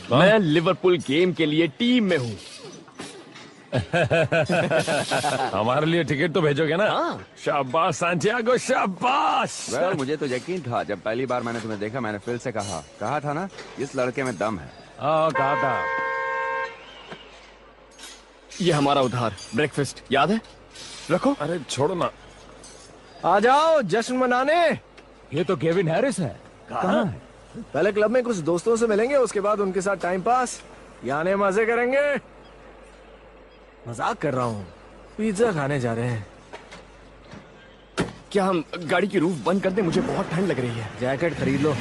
मैं लिवरपूल गेम के लिए टीम में हूँ। हमारे लिए टिकट तो भेजोगे ना? शाबाश सांटियागो, शाबाश। मुझे तो यकीन था जब पहली बार मैंने तुम्हें देखा। मैंने फिल से कहा था ना, इस लड़के में दम है। कहा था। ये हमारा उधार ब्रेकफास्ट याद है? रखो। अरे छोड़ो ना। आ जाओ जश्न मनाने। ये तो केविन हैरिस है। कहाँ है? पहले क्लब में कुछ दोस्तों से मिलेंगे, उसके बाद उनके साथ टाइम पास, यानी मजे करेंगे। मजाक कर रहा हूँ। पिज्जा खाने जा रहे हैं। क्या हम गाड़ी की रूफ बंद कर दें? मुझे बहुत ठंड लग रही है। जैकेट खरीद लो।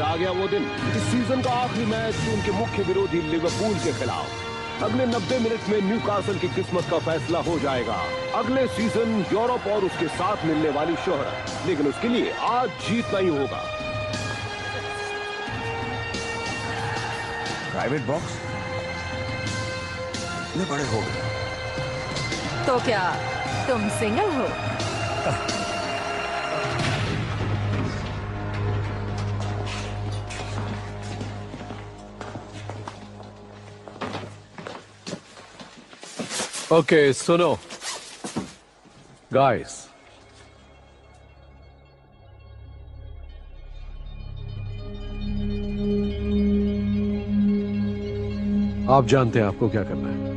आ गया वो दिन, इस सीजन का आखिरी मैच उनके मुख्य विरोधी लिवरपूल के खिलाफ। अगले 90 मिनट में न्यूकासल की किस्मत का फैसला हो जाएगा। अगले सीजन यूरोप और उसके साथ मिलने वाली शोहरत, लेकिन उसके लिए आज जीतना ही होगा। प्राइवेट बॉक्स इतने बड़े हो गए। तो क्या तुम सिंगल हो? ओके सुनो गाइस, आप जानते हैं आपको क्या करना है।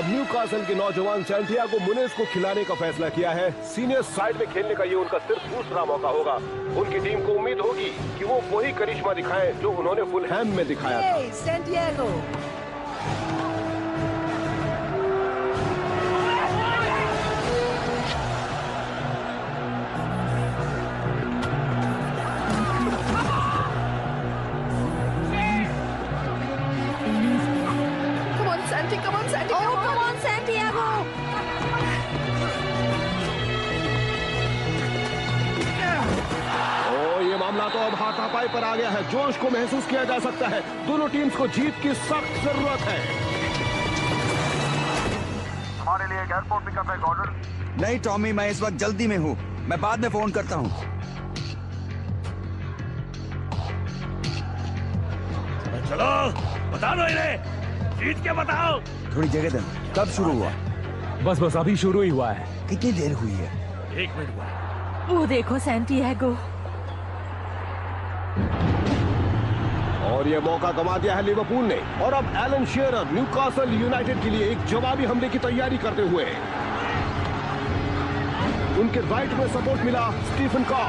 न्यूकासल के नौजवान सैंटियागो मुनेज को खिलाने का फैसला किया है। सीनियर साइड में खेलने का ये उनका सिर्फ दूसरा मौका होगा। उनकी टीम को उम्मीद होगी कि वो वही करिश्मा दिखाएं जो उन्होंने फुलहैम में दिखाया था। सैंटियागो तो अब हाथापाई पर आ गया है। जोश को महसूस किया जा सकता है। दोनों टीम्स को जीत की सख्त जरूरत है। हमारे लिए एक एयरपोर्ट पिकअप है ऑर्डर। नहीं टॉमी, मैं इस वक्त जल्दी में हूँ, मैं बाद में फोन करता हूँ। चलो बता दो इन्हें, जीत के बताओ। थोड़ी जगह देना। कब शुरू हुआ? बस अभी शुरू ही हुआ है। कितनी देर हुई है? 1 मिनट हुआ। वो देखो सैंटियागो। और ये मौका गंवा दिया है लिवरपूल ने। और अब एलन शेरर न्यूकासल यूनाइटेड के लिए एक जवाबी हमले की तैयारी करते हुए। उनके राइट में सपोर्ट मिला स्टीफन का।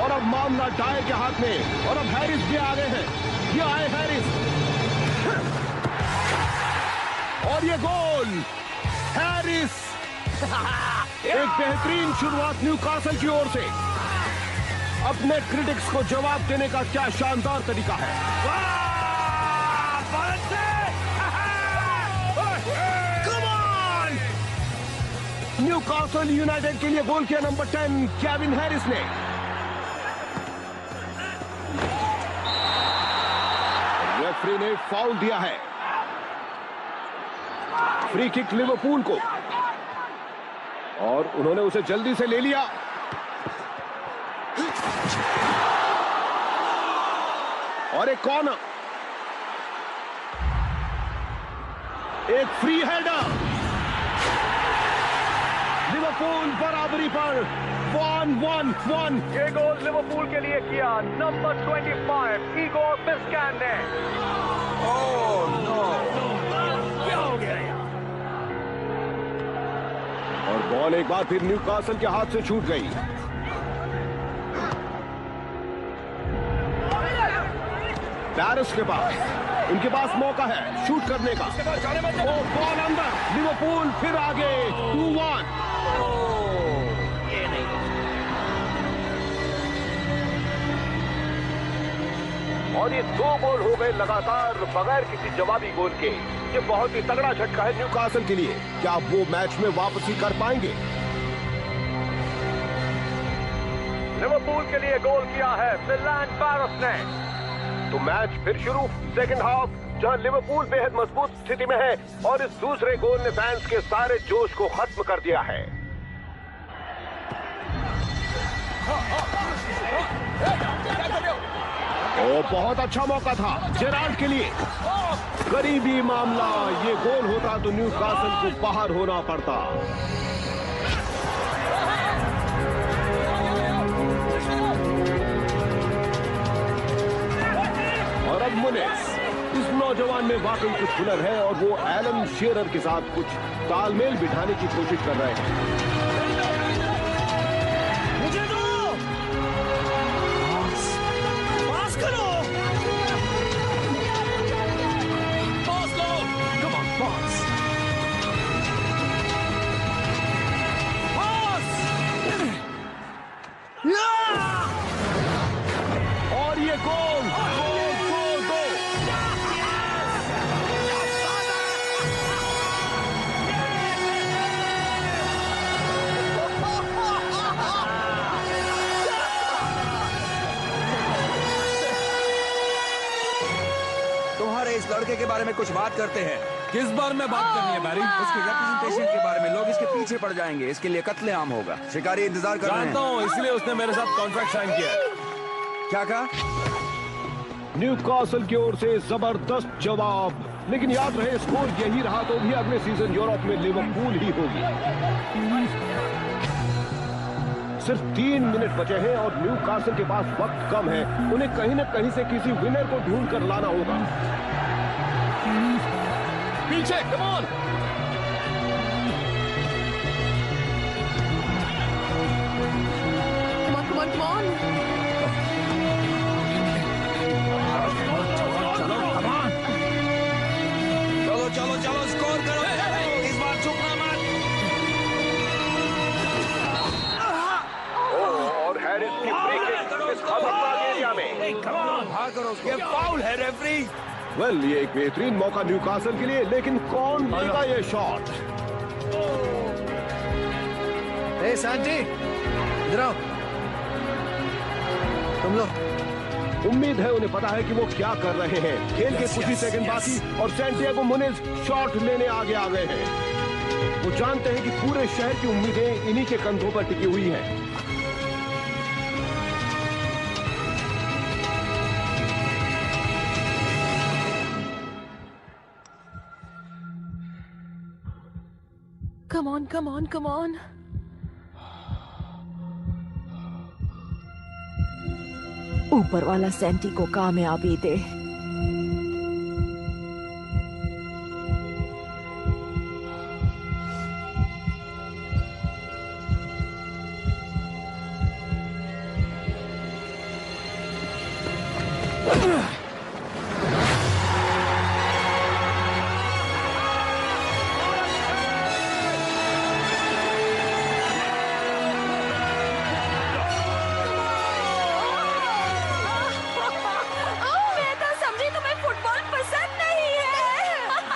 और अब मामला डाय के हाथ में। और अब हैरिस भी आ गए हैं। ये आए हैरिस। और ये गोल हैरिस। एक बेहतरीन शुरुआत न्यूकासल की ओर से। अपने क्रिटिक्स को जवाब देने का क्या शानदार तरीका है। Come on! न्यूकासल यूनाइटेड के लिए गोल किया नंबर 10 केविन हैरिस ने। रेफरी ने फाउल दिया है। फ्री किक लिवरपूल को, और उन्होंने उसे जल्दी से ले लिया। और एक कॉर्नर, एक फ्री हेडर। लिवरपूल बराबरी पर 1-1-1। ये गोल लिवरपूल के लिए किया नंबर 25 इगोर बिस्कैन ने। ओह नो, क्या हो गया यार? और बॉल एक बार फिर न्यूकासल के हाथ से छूट गई। पैरिस के पास, उनके पास मौका है शूट करने का। ओ बॉल अंदर, लिवरपूल फिर आगे 2-1। और ये 2 गोल हो गए लगातार बगैर किसी जवाबी गोल के। ये बहुत ही तगड़ा झटका है न्यूकासल के लिए। क्या वो मैच में वापसी कर पाएंगे? लिवरपूल के लिए गोल किया है मिलान पैरिस ने। तो मैच फिर शुरू, सेकंड हाफ, जहां लिवरपूल बेहद मजबूत स्थिति में है और इस दूसरे गोल ने फैंस के सारे जोश को खत्म कर दिया है। ओ बहुत अच्छा मौका था जेराल्ड के लिए। करीबी मामला, ये गोल होता तो न्यूकासल को बाहर होना पड़ता। मुनिज। इस नौजवान में वाकई कुछ हुनर है और वो एलन शेरर के साथ कुछ तालमेल बिठाने की कोशिश कर रहे हैं। मुझे दो, पास करो, पास लो, कम ऑन पास, और ये गोल, गोल दो। तुम्हारे इस लड़के के बारे में कुछ बात करते हैं। किस बारे में बात करनी है बैरी? उसके रेप्रेजेंटेशन के बारे में। लोग इसके पीछे पड़ जाएंगे, इसके लिए कत्लेआम होगा। शिकारी इंतजार कर रहे हैं। जानता हूँ, इसलिए उसने मेरे साथ कॉन्ट्रैक्ट साइन किया है। क्या कहा? न्यूकासल की ओर से जबरदस्त जवाब, लेकिन याद रहे स्कोर यही रहा तो भी अगले सीजन यूरोप में लिवरपूल ही होगी। सिर्फ 3 मिनट बचे हैं और न्यूकासल के पास वक्त कम है। उन्हें कहीं न कहीं से किसी विनर को ढूंढ कर लाना होगा। पीछे, कम ऑन। Come on. चलो स्कोर करो। इस बार चुपना मत। और हैरिस की फ्री किक इस खतरनाक एरिया में। भाग करो, ये फाउल है रेफरी। वेल, ये एक बेहतरीन मौका न्यूकासल के लिए, लेकिन कौन लेगा ये शॉट? ए सैंटी, इधर आओ। तुम लोग। उम्मीद है उन्हें पता है कि वो क्या कर रहे हैं। खेल के कुछ ही सेकंड बाकी और सैंटियागो मुनिज शॉट लेने आगे आ गए हैं। वो जानते हैं कि पूरे शहर की उम्मीदें इन्हीं के कंधों पर टिकी हुई हैं। Come on. ऊपर वाला सैंटी को कामयाबी दे।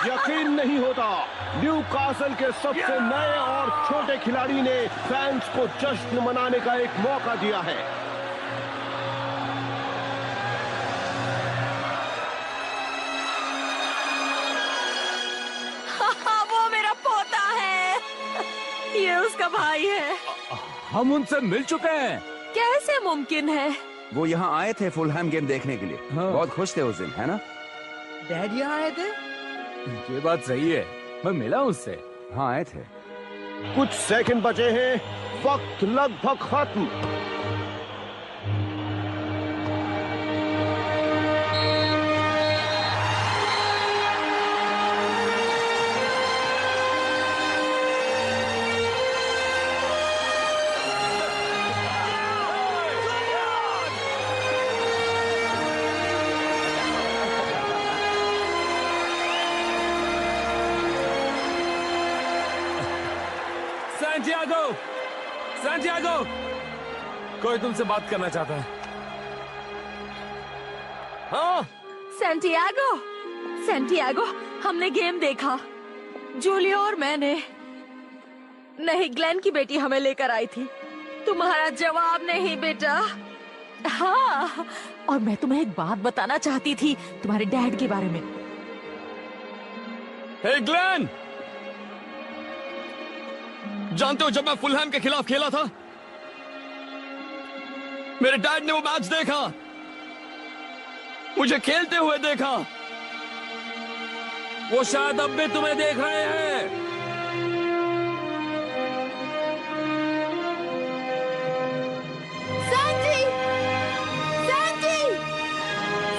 यकीन नहीं होता, न्यूकासल के सबसे नए और छोटे खिलाड़ी ने फैंस को जश्न मनाने का एक मौका दिया है। वो मेरा पोता है। ये उसका भाई है। हम उनसे मिल चुके हैं। कैसे मुमकिन है? वो यहाँ आए थे फुलहैम गेम देखने के लिए। बहुत खुश थे उस दिन, है ना? डैड यहाँ आए थे? ये बात सही है, मैं मिला उससे। हाँ, आए थे। कुछ सेकंड बचे हैं, वक्त लगभग खत्म। सैंटियागो, कोई तुमसे बात करना चाहता है। हाँ सैंटियागो, हमने गेम देखा। जूलियो और मैंने नहीं, ग्लेन की बेटी हमें लेकर आई थी। तुम्हारा जवाब नहीं बेटा। हाँ, और मैं तुम्हें एक बात बताना चाहती थी तुम्हारे डैड के बारे में। हे ग्लेन, जानते हो जब मैं फुलहैम के खिलाफ खेला था, मेरे डैड ने वो मैच देखा, मुझे खेलते हुए देखा। वो शायद अब भी तुम्हें देख रहे हैं।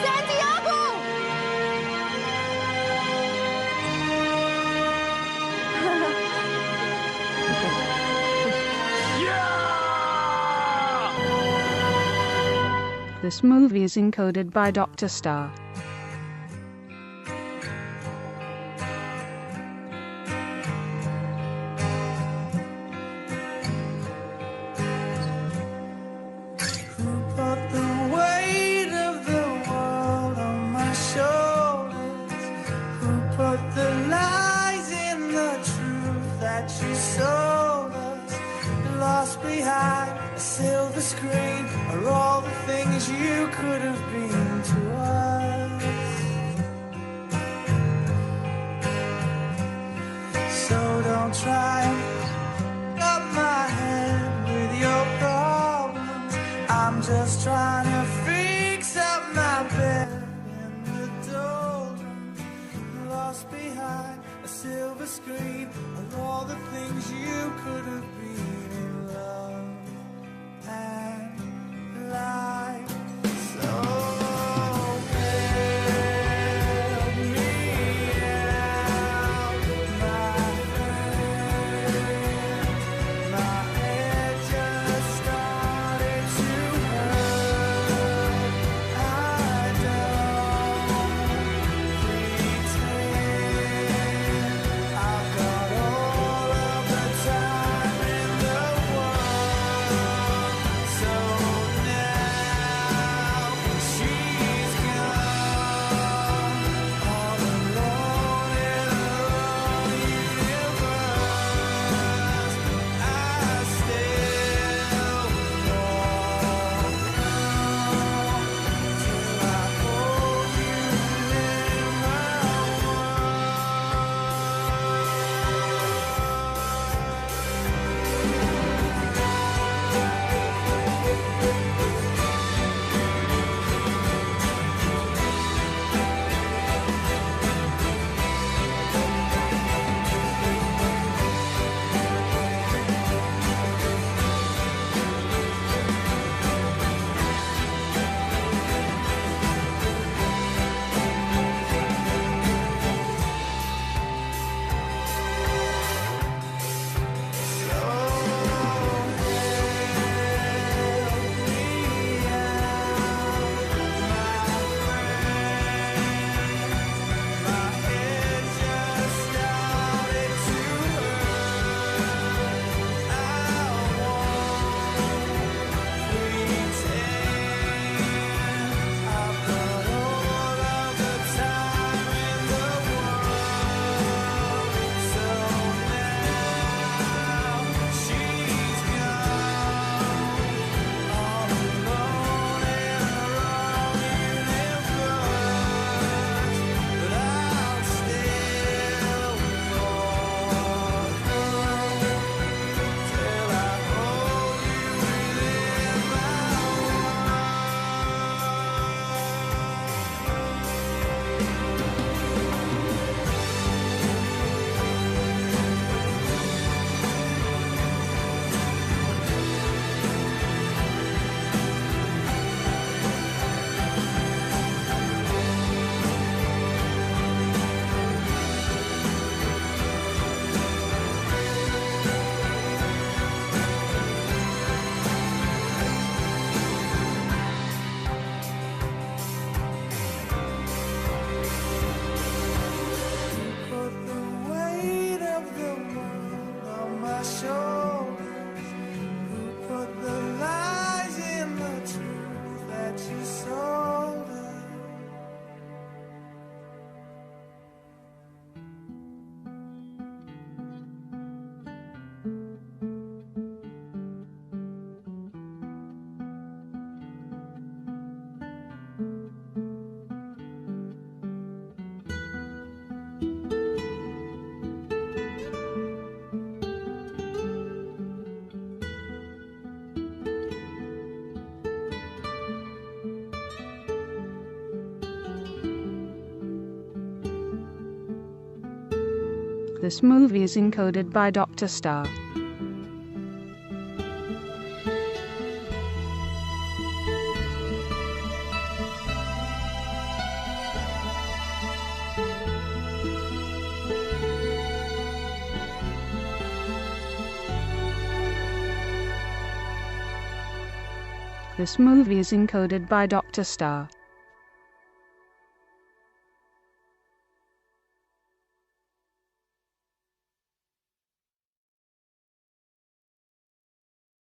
Santiago! This movie is encoded by Dr. Star. Put the weight of the world on my shoulders. Who put the lies in the truth that you sold us? Lost behind a silver screen are all the things you could have been to us. So don't try and up my head with your problems. I'm just trying to fix up my bed in the doldrums. Lost behind a silver screen are all the things you could have been in love and life. So help me out, my friend. My head just started to hurt. I don't pretend I've got all of the time in the world. So now she's gone, all alone in her own universe. I still walk till I hold you in my put the weight of the world on my shoulders. Who put the lies in the truth that you sold us? This movie is encoded by Dr. Star. This movie is encoded by Dr. Star.